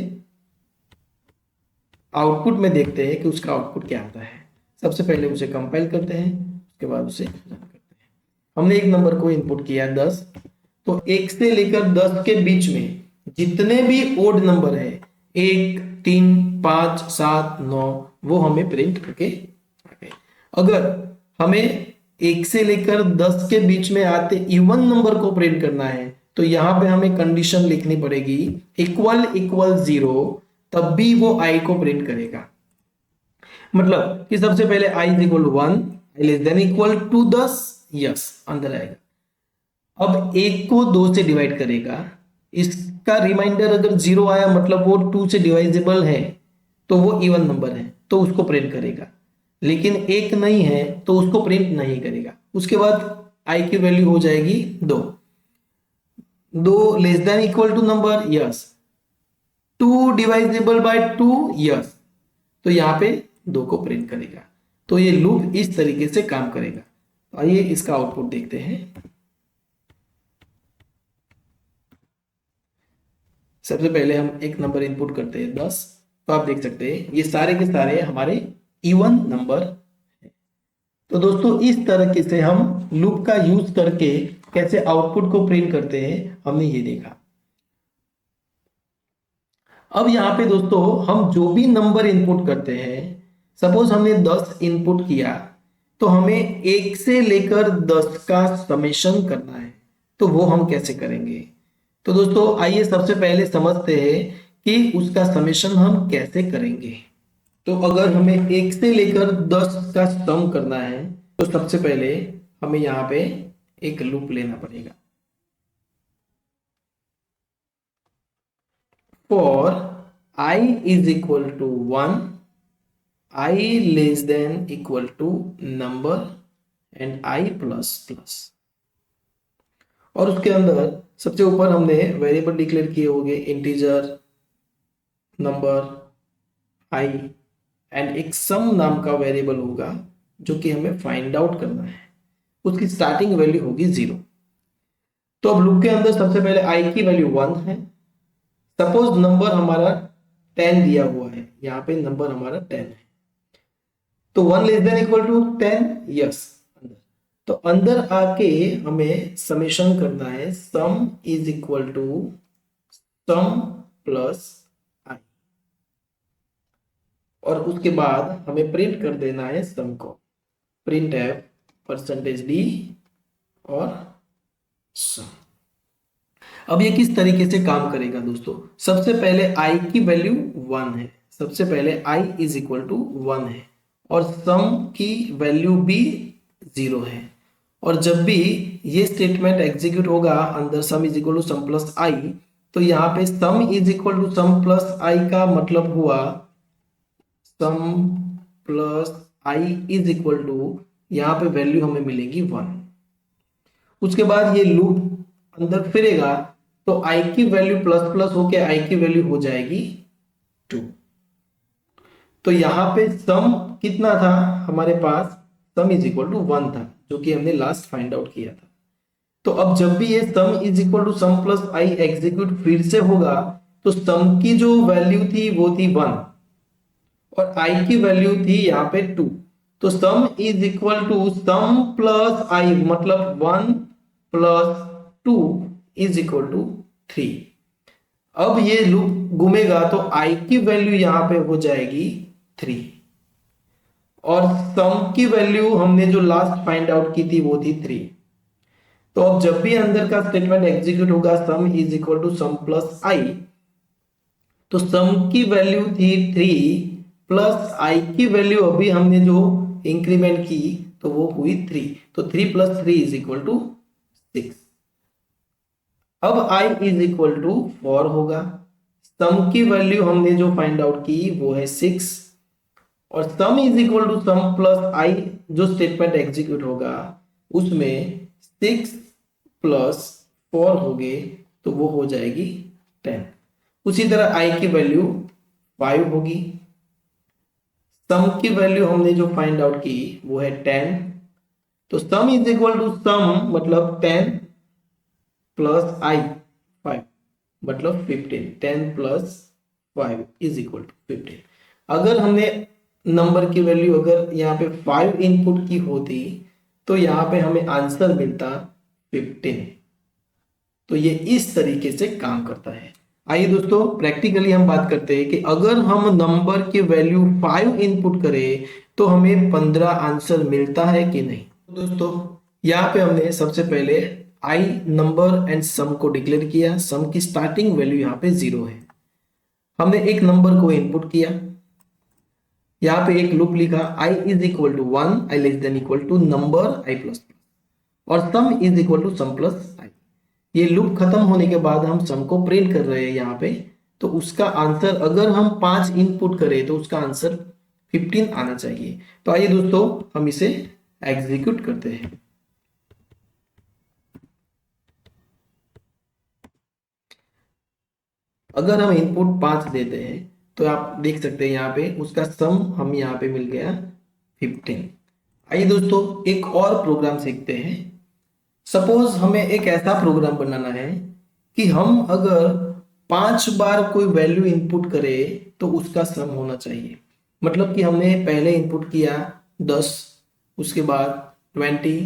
आउटपुट में देखते हैं कि उसका आउटपुट क्या आता है। सबसे पहले उसे कंपाइल करते हैं, उसके बाद उसे रन करते हैं। हमने एक नंबर को इनपुट किया 10, तो 1 से लेकर 10 के बीच में जितने भी ओड नंबर है 1, 3, 5, 7, 9 वो हमें प्रिंट करके आ गए। अगर हमें 1 से लेकर 10 के बीच में आते इवन नंबर को प्रिंट करना है तो यहाँ पे हमें कंडीशन लिखनी पड़ेगी इक्वल इक्वल 0, तब भी वो i को प्रिंट करेगा। मतलब कि सबसे पहले i is equal to 1, i less than equal to 10, yes अंदर आएगा। अब 1 को 2 से डिवाइड करेगा, इसका रिमाइंडर अगर 0 आया मतलब वो 2 से डिवाइजेबल है, तो वो इवन नंबर है तो उसको प्रिंट करेगा। लेकिन 1 नहीं है तो उसको प्रिंट नहीं करेगा। उसके बाद i की वैल्यू हो जाएगी 2, 2 less than equal to number, yes 2 divisible by 2, yes, तो यहाँ पे 2 को प्रिंट करेगा। तो ये लूप इस तरीके से काम करेगा। आइए इसका आउटपुट देखते हैं। सबसे पहले हम एक नंबर इनपुट करते हैं 10, तो आप देख सकते हैं ये सारे के सारे हमारे इवन नंबर है। तो दोस्तों इस तरीके से हम लूप का यूज करके कैसे आउटपुट को प्रिंट करते हैं हमने ये देखा। अब यहाँ पे दोस्तों हम जो भी नंबर इनपुट करते हैं, सपोज हमने 10 इनपुट किया तो हमें 1 से लेकर 10 का समेशन करना है, तो वो हम कैसे करेंगे। तो दोस्तों आइए सबसे पहले समझते हैं कि उसका समेशन हम कैसे करेंगे। तो अगर हमें 1 से लेकर 10 का सम करना है तो सबसे पहले हमें यहाँ पे एक लूप लेना पड़ेगा। For I is equal to 1, I less than equal to number and I plus plus। और उसके अंदर सबसे ऊपर हमने वेरिएबल डिक्लेयर किए होंगे इंटीजर, नंबर, आई एंड एक सम नाम का वेरिएबल होगा जो कि हमें फाइंड आउट करना है। उसकी स्टार्टिंग वैल्यू होगी 0। तो अब लूप के अंदर सबसे पहले आई की वैल्यू 1 है। सपोज नंबर हमारा 10 दिया हुआ है, यहाँ पे नंबर हमारा 10 है, तो 1 less than equal to 10, yes. तो अंदर आके हमें समेशन करना है, sum is equal to sum plus i, और उसके बाद हमें प्रिंट कर देना है सम को, प्रिंट एफ परसेंटेज डी और सम। अब ये किस तरीके से काम करेगा दोस्तों। सबसे पहले i की वैल्यू 1 है, सबसे पहले i इज इक्वल टू 1 है और सम की वैल्यू भी 0 है। और जब भी ये स्टेटमेंट एग्जीक्यूट होगा अंदर sum is equal to sum plus i, तो यहाँ पे sum is equal to sum plus i का मतलब हुआ sum plus i is equal to, यहाँ पे वैल्यू हमें मिलेगी 1। उसके बाद ये लूप अंदर फिरेगा तो i की वैल्यू प्लस प्लस होके i की वैल्यू हो जाएगी 2। तो यहाँ पे सम कितना था हमारे पास, सम इज इक्वल टू 1 था जो कि हमने लास्ट फाइंड आउट किया था। तो अब जब भी ये sum is equal to sum plus I execute फिर से होगा तो सम की जो वैल्यू थी वो थी 1 और i की वैल्यू थी यहाँ पे 2। तो sum is equal to sum plus i मतलब 1 प्लस 2 इज इक्वल टू 3। अब ये लूप घूमेगा तो i की वैल्यू यहां पे हो जाएगी 3 और सम की वैल्यू हमने जो लास्ट फाइंड आउट की थी वो थी 3। तो अब जब भी अंदर का स्टेटमेंट एग्जीक्यूट होगा sum is equal to sum plus i, तो सम की वैल्यू थी 3 प्लस आई की वैल्यू अभी हमने जो इंक्रीमेंट की तो वो हुई 3, तो 3 प्लस 3 इज इक्वल टू 6। अब i इज इक्वल टू 4 होगा, सम की वैल्यू हमने जो फाइंड आउट की वो है 6 और sum is equal to sum plus i जो स्टेटमेंट एग्जीक्यूट होगा उसमें 6 प्लस 4 हो गए तो वो हो जाएगी 10। उसी तरह i की वैल्यू 5 होगी, सम की वैल्यू हमने जो फाइंड आउट की वो है 10, तो सम इज इक्वल टू सम मतलब 10 प्लस आई 5 मतलब 15, 10 प्लस 5 इज इक्वल टू 15। अगर हमने नंबर की वैल्यू अगर यहाँ पे 5 इनपुट की होती तो यहाँ पे हमें आंसर मिलता 15। तो ये इस तरीके से काम करता है। आइए दोस्तों प्रैक्टिकली हम बात करते हैं कि अगर हम नंबर की वैल्यू 5 इनपुट करें तो हमें 15 आंसर मिलता है कि नहीं। दोस्तों यहाँ पे हमने सबसे पहले आई नंबर एंड सम को डिक्लेयर किया। सम की स्टार्टिंग वैल्यू यहाँ पे 0 है। हमने एक नंबर को इनपुट किया, यहाँ पे एक लूप लिखा i is equal to 1, i less than equal to number i plus plus, और sum is equal to sum plus i। ये लूप खत्म होने के बाद हम सम को प्रिंट कर रहे हैं यहाँ पे, तो उसका आंसर अगर हम 5 इनपुट करें तो उसका आंसर 15 आना चाहिए। तो आइए दोस्तों हम इसे एग्जीक्यूट करते हैं। अगर हम इनपुट 5 देते हैं तो आप देख सकते हैं यहाँ पे उसका सम हम यहाँ पे मिल गया 15। आइए दोस्तों एक और प्रोग्राम सीखते हैं। सपोज हमें एक ऐसा प्रोग्राम बनाना है कि हम अगर 5 बार कोई वैल्यू इनपुट करें तो उसका सम होना चाहिए। मतलब कि हमने पहले इनपुट किया 10, उसके बाद 20,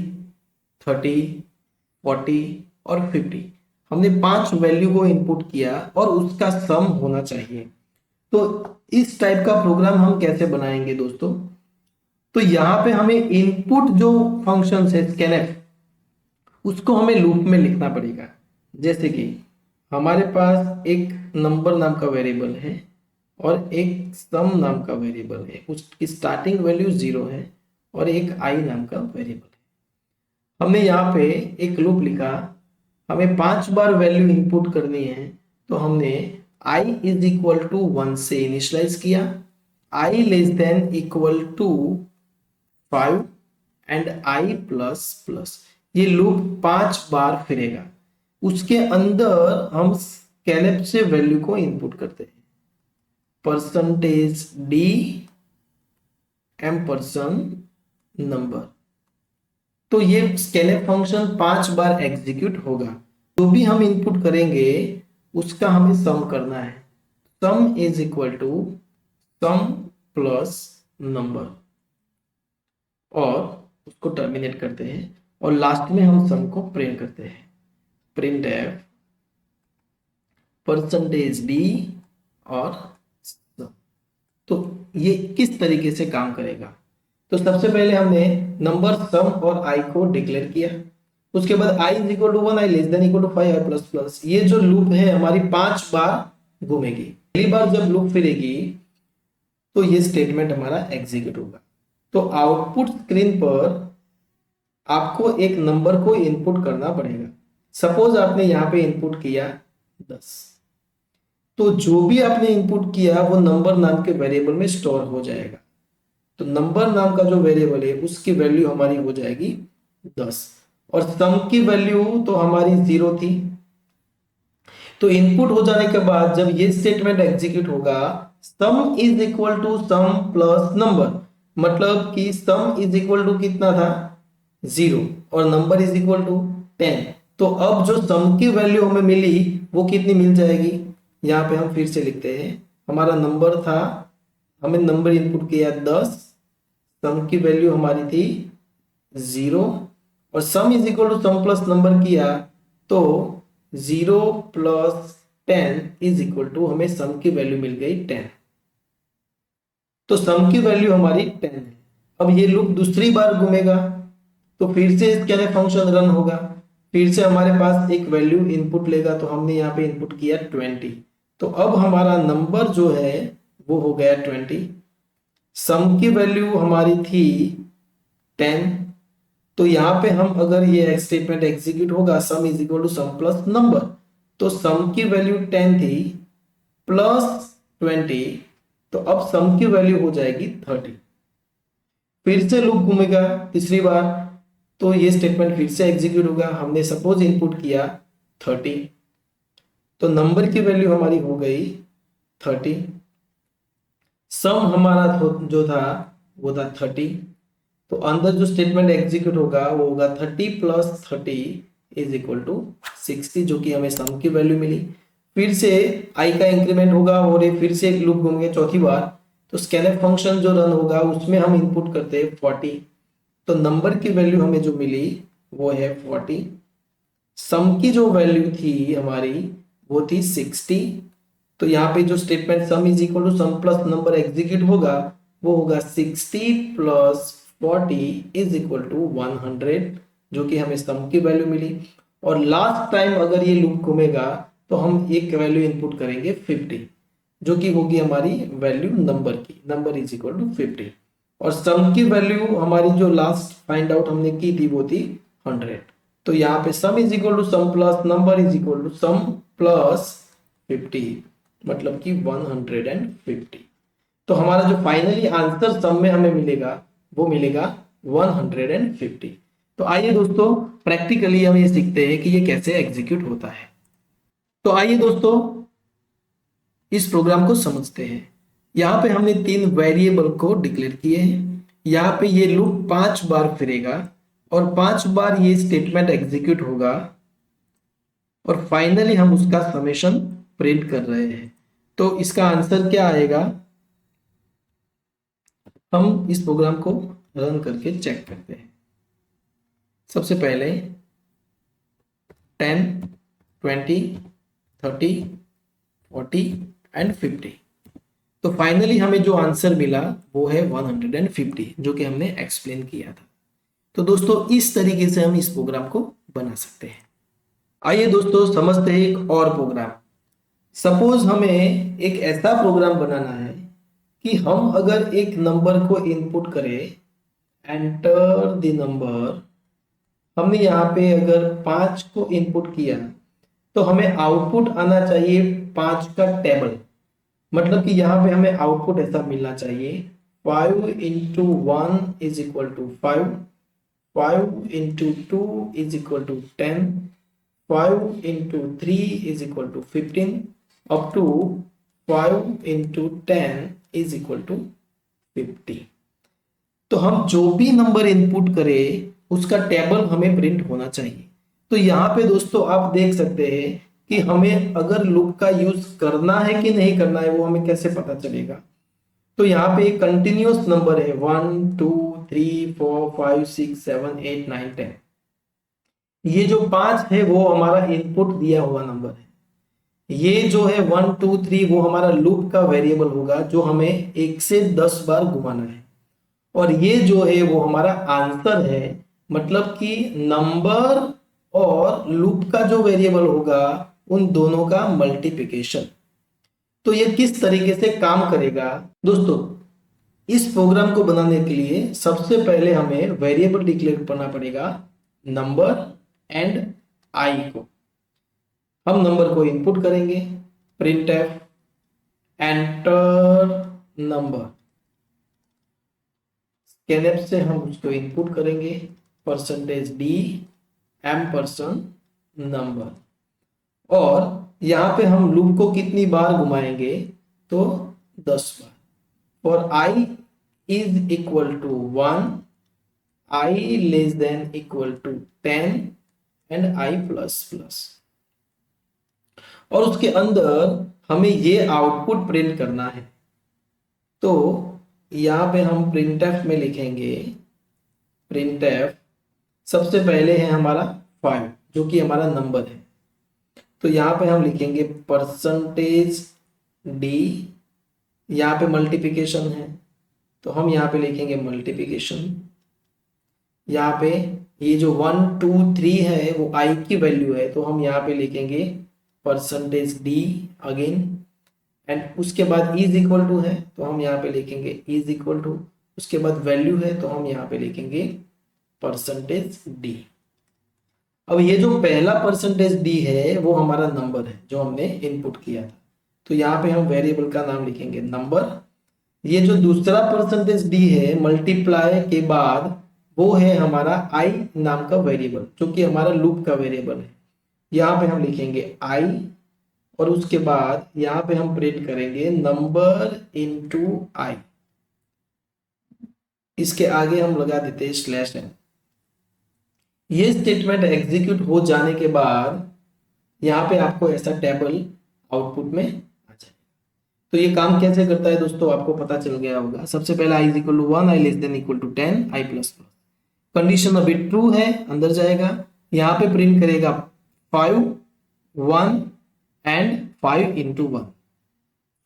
30, 40 और 50। हमने 5 वैल्यू को इनपुट किया और उसका सम होना चाहिए। तो इस टाइप का प्रोग्राम हम कैसे बनाएंगे दोस्तों? तो यहाँ पे हमें इनपुट जो फंक्शन है स्कैनफ, उसको हमें लूप में लिखना पड़ेगा। जैसे कि हमारे पास एक नंबर नाम का वेरिएबल है और एक सम नाम का वेरिएबल है, उसकी स्टार्टिंग वैल्यू 0 है, और एक आई नाम का वेरिएबल है। हमने यहाँ पे एक लूप लिखा, हमें 5 बार वैल्यू इनपुट करनी है, तो हमने i इज इक्वल टू 1 से इनिशियलाइज किया, i less than equal to 5 and i plus plus. ये लूप 5 बार फिरेगा। उसके अंदर हम स्कैनफ से वैल्यू को इनपुट करते हैं, परसेंटेज d एम्परसन नंबर। तो ये स्कैनफ फंक्शन 5 बार एग्जीक्यूट होगा। जो भी हम इनपुट करेंगे उसका हमें सम करना है। Sum is equal to sum plus number, और उसको टर्मिनेट करते हैं और लास्ट में हम सम को प्रिंट करते हैं, प्रिंट एफ परसेंटेज डी और सम। तो ये किस तरीके से काम करेगा? तो सबसे पहले हमने नंबर सम और आई को डिक्लेयर किया, उसके बाद i is equal to 1, i less than equal to 5, i plus plus. ये जो लूप है हमारी 5 बार घूमेगी। पहली बार जब लूप फिरेगी तो ये स्टेटमेंट हमारा एग्जीक्यूट होगा। तो आउटपुट स्क्रीन पर आपको एक नंबर को इनपुट करना पड़ेगा। सपोज आपने यहाँ पे इनपुट किया 10, तो जो भी आपने इनपुट किया वो नंबर नाम के वेरिएबल में स्टोर हो जाएगा। तो नंबर नाम का जो वेरिएबल है उसकी वैल्यू हमारी हो जाएगी 10, और सम की वैल्यू तो हमारी 0 थी। तो इनपुट हो जाने के बाद जब ये स्टेटमेंट एग्जीक्यूट होगा, sum is equal to sum plus number, मतलब कि सम इज इक्वल टू कितना था 0 और नंबर इज इक्वल टू 10। तो अब जो सम की वैल्यू हमें मिली वो कितनी मिल जाएगी? यहाँ पे हम फिर से लिखते हैं, हमारा नंबर था, हमें नंबर इनपुट किया 10, सम की वैल्यू हमारी थी 0, और sum is equal to sum plus number किया तो 0 प्लस 10 इज इक्वल टू हमें सम की वैल्यू मिल गई 10। तो सम की वैल्यू हमारी 10 है। अब ये लूप दूसरी बार घूमेगा, तो फिर से स्कैनफ फंक्शन रन होगा, फिर से हमारे पास एक वैल्यू इनपुट लेगा। तो हमने यहाँ पे इनपुट किया 20, तो अब हमारा नंबर जो है वो हो गया 20, सम की वैल्यू हमारी थी 10। तो यहाँ पे हम अगर ये स्टेटमेंट एग्जीक्यूट होगा, sum is equal to sum plus number, तो सम की वैल्यू 10 थी प्लस 20, तो अब सम की वैल्यू हो जाएगी 30। फिर से लूप घूमेगा तीसरी बार, तो ये स्टेटमेंट फिर से एग्जीक्यूट होगा। हमने सपोज इनपुट किया 30, तो नंबर की वैल्यू हमारी हो गई 30, सम हमारा जो था वो था 30। तो अंदर जो स्टेटमेंट एग्जीक्यूट होगा वो होगा 30 प्लस 30 इज इक्वल टू 60, जो कि हमें सम की वैल्यू मिली। फिर से आई का इंक्रीमेंट होगा और ये फिर से एक लूप घूमेंगे चौथी बार, तो स्कैनफ फंक्शन जो रन होगा उसमें हम इनपुट करते हैं 40, तो नंबर की वैल्यू हमें जो मिली वो है 40। सम की जो वैल्यू थी हमारी वो थी 60। तो यहाँ पे जो statement sum is equal to sum plus number execute होगा वो होगा 60 प्लस 40 इज इक्वल टू 100, जो कि हमें सम की वैल्यू मिली। और लास्ट टाइम अगर ये लूप घूमेगा तो हम एक वैल्यू इनपुट करेंगे 50, जो कि होगी हमारी वैल्यू नंबर की, नंबर इज इक्वल टू 50। और सम की वैल्यू हमारी जो लास्ट फाइंड आउट हमने की थी वो थी 100। तो यहाँ पे sum is equal to sum plus number is equal to sum plus 50, मतलब कि 150। तो हमारा जो फाइनली आंसर सम में हमें मिलेगा वो मिलेगा 150। तो आइए दोस्तों प्रैक्टिकली हम ये सीखते हैं कि ये कैसे एग्जीक्यूट होता है। तो आइए दोस्तों इस प्रोग्राम को समझते हैं। यहाँ पे हमने 3 वेरिएबल को डिक्लेयर किए हैं। यहाँ पे ये लूप 5 बार फिरेगा और 5 बार ये स्टेटमेंट एग्जीक्यूट होगा और फाइनली हम उसका समेशन प्रिंट कर रहे हैं। तो इसका आंसर क्या आएगा, हम इस प्रोग्राम को रन करके चेक करते हैं। सबसे पहले 10, 20, 30, 40 एंड 50। तो फाइनली हमें जो आंसर मिला वो है 150, जो कि हमने एक्सप्लेन किया था। तो दोस्तों इस तरीके से हम इस प्रोग्राम को बना सकते हैं। आइए दोस्तों समझते हैं एक और प्रोग्राम। सपोज हमें एक ऐसा प्रोग्राम बनाना है कि हम अगर एक नंबर को इनपुट करें, एंटर द नंबर, हमने यहाँ पे अगर 5 को इनपुट किया तो हमें आउटपुट आना चाहिए 5 का टेबल। मतलब कि यहाँ पे हमें आउटपुट ऐसा मिलना चाहिए 5 into 1 is equal to 5, 5 into 2 is equal to 10, 5 into 3 is equal to 15, up to 5 into 10 is equal to 50। तो हम जो भी नंबर इनपुट करें उसका टेबल हमें प्रिंट होना चाहिए। तो यहाँ पे दोस्तों आप देख सकते हैं कि हमें अगर लूप का यूज करना है कि नहीं करना है वो हमें कैसे पता चलेगा। तो यहाँ पे एक कंटिन्यूअस नंबर है 1 2 3 4 5 6 7 8 9 10। ये जो 5 है वो हमारा इनपुट दिया हुआ नंबर है। ये जो है 1 2 3 वो हमारा लूप का वेरिएबल होगा जो हमें 1 से 10 बार घुमाना है। और ये जो है वो हमारा आंसर है, मतलब कि नंबर और लूप का जो वेरिएबल होगा उन दोनों का मल्टीप्लिकेशन। तो ये किस तरीके से काम करेगा दोस्तों, इस प्रोग्राम को बनाने के लिए सबसे पहले हमें वेरिएबल डिक्लेयर करना पड़ेगा नंबर एंड आई को। हम नंबर को इनपुट करेंगे, प्रिंटफ एंटर नंबर, स्कैनफ से हम उसको इनपुट करेंगे %d एम्परसेंड नंबर। और यहाँ पे हम लूप को कितनी बार घुमाएंगे तो 10 बार। For i is equal to 1, i less than equal to 10 and i plus plus. और उसके अंदर हमें ये आउटपुट प्रिंट करना है। तो यहाँ पे हम प्रिंटफ में लिखेंगे, प्रिंटफ सबसे पहले है हमारा 5 जो कि हमारा नंबर है। तो यहाँ पे हम लिखेंगे %d, यहाँ पे मल्टीप्लिकेशन है तो हम यहाँ पे लिखेंगे मल्टीप्लिकेशन। यहाँ पे ये जो 1 2 3 है वो i की वैल्यू है तो हम यहाँ पे लिखेंगे %d अगेन। एंड उसके बाद इज इक्वल टू है तो हम यहाँ पे लिखेंगे इज इक्वल टू, उसके बाद वैल्यू है तो हम यहाँ पे लिखेंगे %d। अब ये जो पहला %d है वो हमारा नंबर है जो हमने इनपुट किया था। तो यहाँ पे हम वेरिएबल का नाम लिखेंगे नंबर। ये जो दूसरा %d है मल्टीप्लाई के बाद वो है हमारा i नाम का वेरिएबल जो कि हमारा लूप का वेरिएबल है। यहाँ पे हम लिखेंगे i और उसके बाद यहाँ पे हम प्रिंट करेंगे नंबर इनटू i। इसके आगे हम लगा देते हैं /n। ये स्टेटमेंट एग्जीक्यूट हो जाने के बाद यहाँ पे आपको ऐसा टेबल आउटपुट में आ जाएगा। तो ये काम कैसे करता है दोस्तों, आपको पता चल गया होगा। सबसे पहला i is equal to 1, i less than equal to 10, i plus plus. Condition अभी ट्रू है, अंदर जाएगा, यहाँ पे प्रिंट करेगा 5 1 एंड 5 इंटू 1।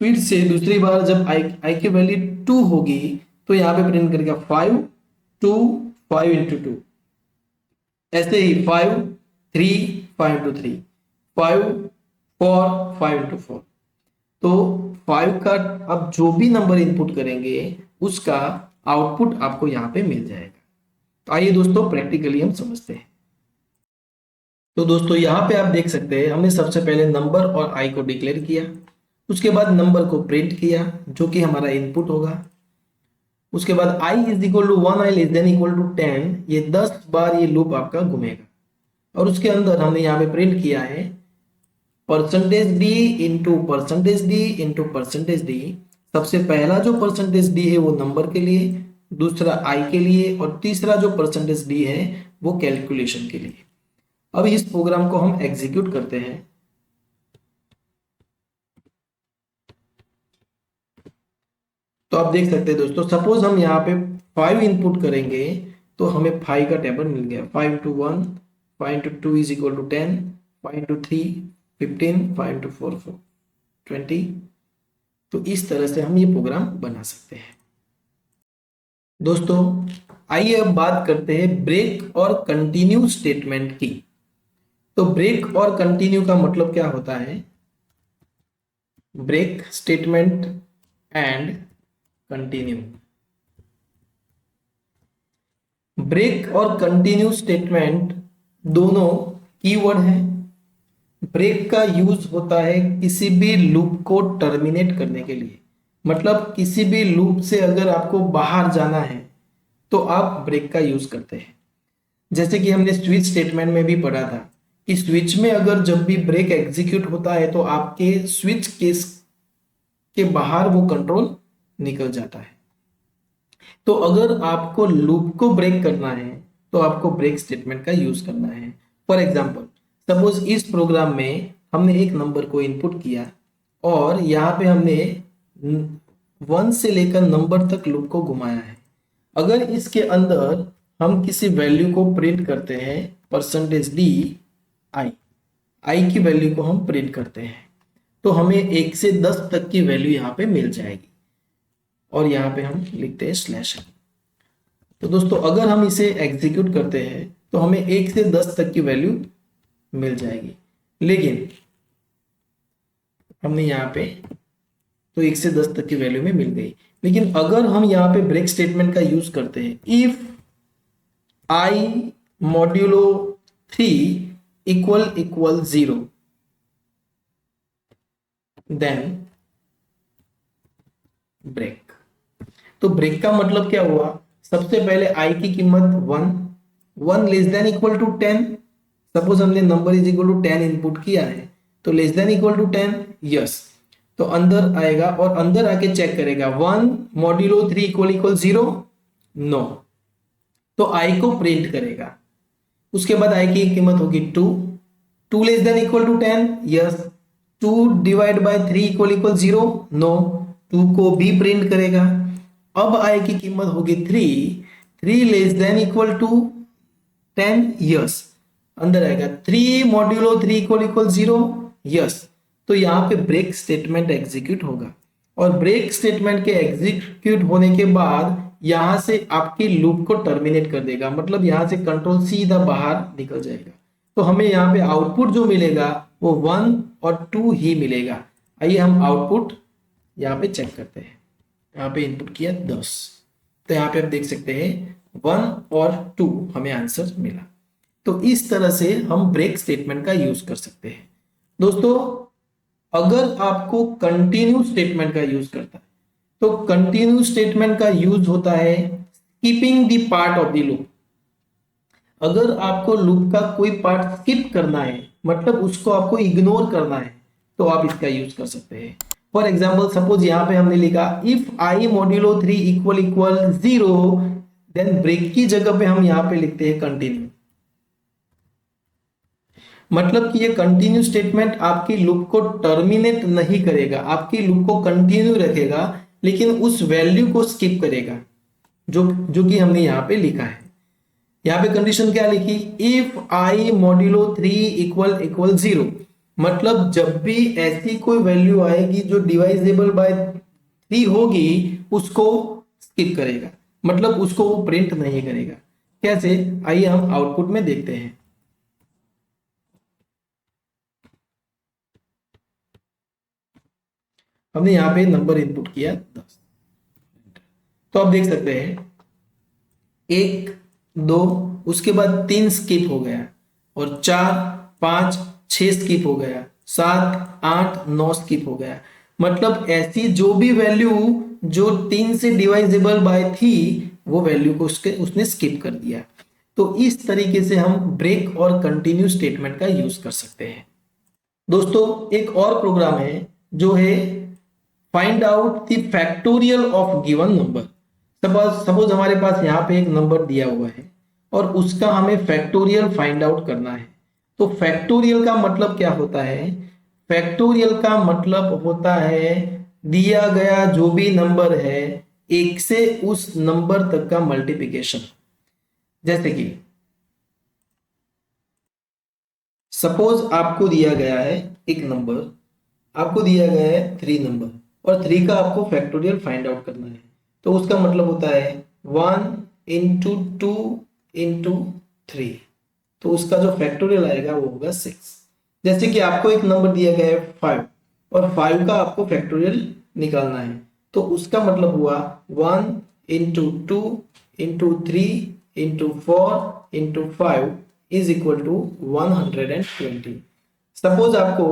फिर से दूसरी बार जब i की वैल्यू 2 होगी तो यहाँ पे प्रिंट करेगा 5 2 5 इंटू 2। ऐसे ही 5 3 5 इंटू 3 5 4 5 इंटू 4। तो 5 का अब जो भी नंबर इनपुट करेंगे उसका आउटपुट आपको यहाँ पे मिल जाएगा। तो आइए दोस्तों प्रैक्टिकली हम समझते हैं। तो दोस्तों यहाँ पे आप देख सकते हैं हमने सबसे पहले नंबर और आई को डिक्लेयर किया, उसके बाद नंबर को प्रिंट किया जो कि हमारा इनपुट होगा। उसके बाद i is equal to 1, i less than equal to 10, ये 10 बार ये लूप आपका घूमेगा। और उसके अंदर हमने यहाँ पे प्रिंट किया है percentage d into percentage d into percentage d। सबसे पहला जो परसेंटेज d है वो नंबर के लिए, दूसरा i के लिए, और तीसरा जो परसेंटेज d है वो कैलकुलेशन के लिए। अब इस प्रोग्राम को हम एग्जीक्यूट करते हैं। तो आप देख सकते हैं दोस्तों, सपोज हम यहाँ पे 5 इनपुट करेंगे तो हमें 5 का टेबल मिल गया। 5 into 1 5 into 2 is equal to 10, 5 into 3 15, 5 into 4 20। तो इस तरह से हम ये प्रोग्राम बना सकते हैं। दोस्तों आइए अब बात करते हैं ब्रेक और कंटिन्यू स्टेटमेंट की। तो ब्रेक और कंटिन्यू का मतलब क्या होता है? Break statement and continue. Break और कंटिन्यू स्टेटमेंट दोनों कीवर्ड हैं। ब्रेक का यूज होता है किसी भी लूप को टर्मिनेट करने के लिए, मतलब किसी भी लूप से अगर आपको बाहर जाना है तो आप ब्रेक का यूज करते हैं। जैसे कि हमने स्विच स्टेटमेंट में भी पढ़ा था कि स्विच में अगर जब भी ब्रेक एग्जीक्यूट होता है तो आपके स्विच केस के बाहर वो कंट्रोल निकल जाता है। तो अगर आपको लूप को ब्रेक करना है तो आपको ब्रेक स्टेटमेंट का यूज करना है। फॉर एग्जांपल सपोज इस प्रोग्राम में हमने एक नंबर को इनपुट किया और यहाँ पे हमने 1 से लेकर नंबर तक लूप को घुमाया है। अगर इसके अंदर हम किसी वैल्यू को प्रिंट करते हैं परसेंटेज d i की वैल्यू को हम प्रिंट करते हैं तो हमें 1 से 10 तक की वैल्यू यहाँ पे मिल जाएगी और यहाँ पे हम लिखते हैं स्लैश। तो दोस्तों अगर हम इसे एग्जीक्यूट करते हैं तो हमें 1 से 10 तक की वैल्यू मिल जाएगी। लेकिन हमने यहाँ पे तो 1 से 10 तक की वैल्यू में मिल गई। लेकिन अगर हम यहाँ पे ब्रेक स्टेटमेंट का यूज करते हैं, if i modulo 3 equal 0 then break. तो ब्रेक का मतलब क्या हुआ? सबसे पहले i की कीमत 1 less than equal to 10। Suppose हमने number is equal to 10 input किया है तो less than equal to 10 yes, तो अंदर आएगा और अंदर आके चेक करेगा 1 मॉड्यूलो 3 इक्वल 0 नो, तो i को प्रिंट करेगा। उसके बाद i की कीमत होगी 2 less than equal to 10 yes, 2 divide by 3 equal 0 no, 2 को भी प्रिंट करेगा। अब i की कीमत होगी 3 less than equal to 10 yes, अंदर आएगा 3 मॉड्यूलो 3 इक्वल 0 यस, तो यहाँ पे ब्रेक स्टेटमेंट एग्जीक्यूट होगा। और ब्रेक स्टेटमेंट के एग्जीक्यूट होने के बाद यहां से आपकी लूप को टर्मिनेट कर देगा, मतलब यहां से कंट्रोल सीधा बाहर निकल जाएगा। तो हमें यहाँ पे आउटपुट जो मिलेगा वो 1 और 2 ही मिलेगा। आइए हम आउटपुट यहाँ पे चेक करते हैं। यहाँ पे इनपुट किया 10, तो यहाँ पे आप देख सकते हैं 1 और 2 हमें आंसर मिला। तो इस तरह से हम ब्रेक स्टेटमेंट का यूज कर सकते हैं। दोस्तों अगर आपको कंटिन्यू स्टेटमेंट का यूज करता है तो कंटिन्यू स्टेटमेंट का यूज होता है keeping the part of the loop. अगर आपको लूप का कोई पार्ट स्किप करना है, मतलब उसको आपको इग्नोर करना है, तो आप इसका यूज कर सकते हैं। फॉर एग्जाम्पल सपोज यहाँ पे हमने लिखा if i modulo 3 equal 0 then break की जगह पे हम यहाँ पे लिखते हैं कंटिन्यू। मतलब कि ये कंटिन्यू स्टेटमेंट आपकी लूप को टर्मिनेट नहीं करेगा, आपकी लूप को कंटिन्यू रखेगा, लेकिन उस वैल्यू को स्किप करेगा जो कि हमने यहाँ पे लिखा है। यहाँ पे कंडीशन क्या लिखी, if I modulo 3 equal equal 0, मतलब जब भी ऐसी कोई वैल्यू आएगी जो डिवाइजेबल बाय 3 होगी उसको स्किप करेगा, मतलब उसको वो प्रिंट नहीं करेगा। कैसे, आइए हम आउटपुट में देखते हैं। हमने यहाँ पे नंबर इनपुट किया 10, तो आप देख सकते हैं 1 2, उसके बाद 3 स्किप हो गया, और 4 5 6 स्किप हो गया, 7 8 9 स्किप हो गया। मतलब ऐसी जो भी वैल्यू जो 3 से डिवाइजेबल बाय थी वो वैल्यू को उसने स्किप कर दिया। तो इस तरीके से हम ब्रेक और कंटिन्यू स्टेटमेंट का यूज कर सकते हैं। दोस्तों एक और प्रोग्राम है जो है find out the factorial of given number. Suppose हमारे पास यहाँ पे एक नंबर दिया हुआ है और उसका हमें फैक्टोरियल फाइंड आउट करना है। तो फैक्टोरियल का मतलब क्या होता है, फैक्टोरियल का मतलब होता है दिया गया जो भी नंबर है एक से उस नंबर तक का मल्टीप्लिकेशन। जैसे कि सपोज आपको दिया गया है एक नंबर, आपको दिया गया है 3 नंबर, और 3 का आपको फैक्टोरियल फाइंड आउट करना है। तो उसका मतलब होता है 1 इंटू 2 इंटू 3, तो उसका जो फैक्टोरियल आएगा वो होगा 6। जैसे कि आपको एक नंबर दिया गया है 5, और 5 का आपको फैक्टोरियल निकालना है, तो उसका मतलब हुआ 1 into 2 into 3 into 4 into 5 is equal to 120। Suppose आपको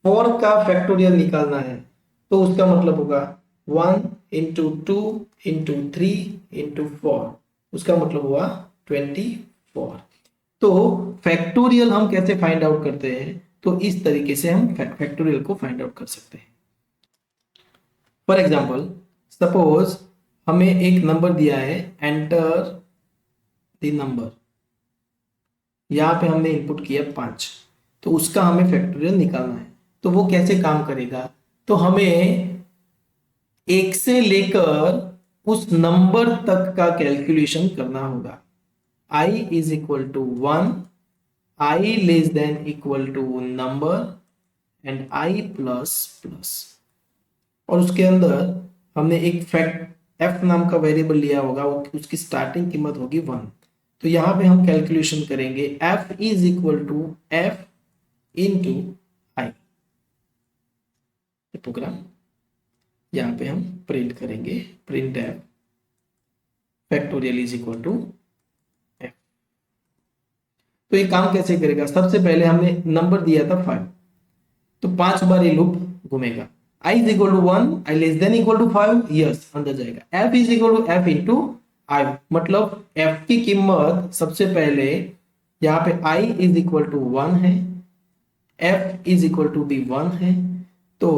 4 का फैक्टोरियल निकालना है, तो उसका मतलब होगा 1 इंटू 2 इंटू 3 इंटू 4, उसका मतलब हुआ 24। तो फैक्टोरियल हम कैसे फाइंड आउट करते हैं, तो इस तरीके से हम फैक्टोरियल को फाइंड आउट कर सकते हैं। फॉर एग्जाम्पल सपोज हमें एक नंबर दिया है, एंटर द नंबर, यहाँ पे हमने इनपुट किया 5, तो उसका हमें फैक्टोरियल निकालना है। तो वो कैसे काम करेगा, तो हमें 1 से लेकर उस नंबर तक का कैलकुलेशन करना होगा। I is equal to 1, I less than equal to number and I plus plus, और उसके अंदर हमने एक फैक्ट f नाम का वेरिएबल लिया होगा, उसकी स्टार्टिंग कीमत होगी 1। तो यहाँ पे हम कैलकुलेशन करेंगे f is equal to f into I. Program यहाँ पे हम प्रिंट करेंगे, print f factorial is equal to f। तो ये काम कैसे करेगा, सबसे पहले हमने नंबर दिया था 5, तो 5 बार ये लूप घूमेगा। I is equal to 1, I less than equal to 5, yes अंदर जाएगा। f is equal to f into i, मतलब f की कीमत सबसे पहले यहाँ पे I इज इक्वल टू 1 है, f इज इक्वल टू भी 1 है, तो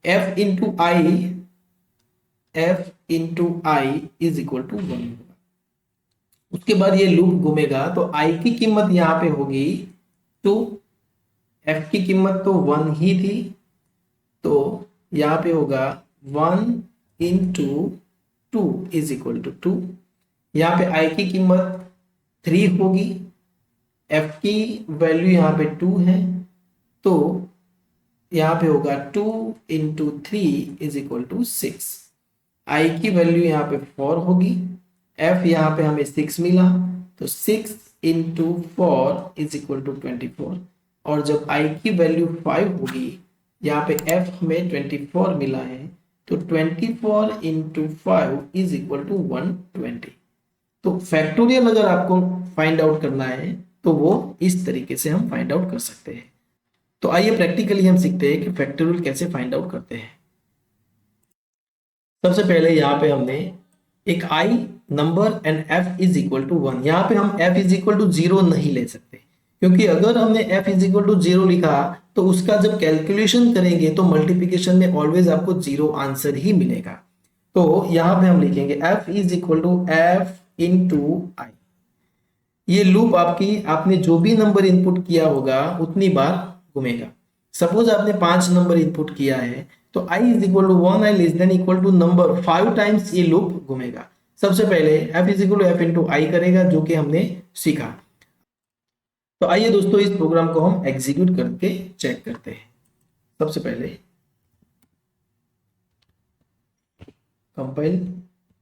f into I, f into I is equal to 1 होगा। उसके बाद ये लूप घूमेगा, तो i की कीमत यहाँ पे होगी 2, f की कीमत तो 1 ही थी, तो यहाँ पे होगा 1 इंटू 2 इज इक्वल टू 2। यहाँ पे i की कीमत 3 होगी, f की वैल्यू यहाँ पे 2 है, तो यहाँ पे होगा 2 into 3 is equal to 6। i की वैल्यू यहाँ पे 4 होगी, f यहाँ पे हमें 6 मिला, तो 6 इंटू 4 इज इक्वल टू 24, और जब i की वैल्यू 5 होगी, यहाँ पे f में 24 मिला है, तो 24 इंटू 5 इज इक्वल टू 120। तो फैक्टोरियल अगर आपको फाइंड आउट करना है तो वो इस तरीके से हम फाइंड आउट कर सकते हैं। तो आइए प्रैक्टिकली हम सीखते हैं कि फैक्टोरियल कैसे फाइंड आउट करते हैं। सबसे पहले यहाँ पे हमने एक i number and f is equal to 1, यहाँ पे हम f इज इक्वल टू 0 नहीं ले सकते, क्योंकि अगर हमने f इज इक्वल टू 0 लिखा तो उसका जब कैलकुलेशन करेंगे तो मल्टीप्लिकेशन में ऑलवेज आपको 0 आंसर ही मिलेगा। तो यहाँ पे हम लिखेंगे f is equal to f into i. ये लूप आपने जो भी नंबर इनपुट किया होगा उतनी बार घूमेगा। सपोज आपने 5 नंबर इनपुट किया है तो i is equal to 1, i less than equal to number 5 times ये लूप घूमेगा। सबसे पहले f is equal to f into i करेगा, जो कि हमने सीखा। तो आइए दोस्तों इस प्रोग्राम को हम एग्जीक्यूट करके चेक करते हैं। सबसे पहले कंपाइल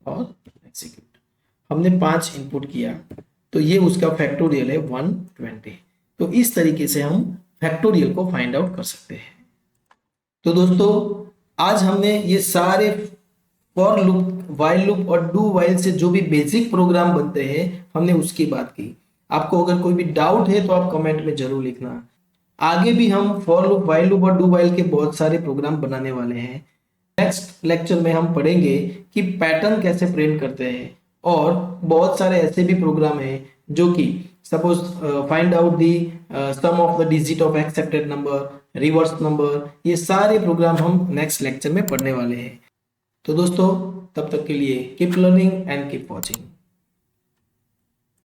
और एग्जीक्यूट। हमने 5 इनपुट किया तो ये उसका फैक्टोरियल है 120। तो इस तरीके से हम फैक्टोरियल को फाइंड आउट कर सकते हैं। तो दोस्तों आज हमने ये सारे फॉर लूप, व्हाइल लूप और डू व्हाइल से जो भी बेसिक प्रोग्राम बनते हैं हमने उसकी बात की। आपको अगर कोई भी डाउट है तो आप कमेंट में जरूर लिखना। आगे भी हम फॉर लूप, व्हाइल लूप और डू व्हाइल के बहुत सारे प्रोग्राम बनाने वाले हैं। नेक्स्ट लेक्चर में हम पढ़ेंगे कि पैटर्न कैसे प्रिंट करते हैं, और बहुत सारे ऐसे भी प्रोग्राम हैं जो कि suppose find out the sum of the digit of accepted number, reverse number, ये सारे प्रोग्राम हम नेक्स्ट लेक्चर में पढ़ने वाले हैं। तो दोस्तों तब तक के लिए keep learning and keep watching.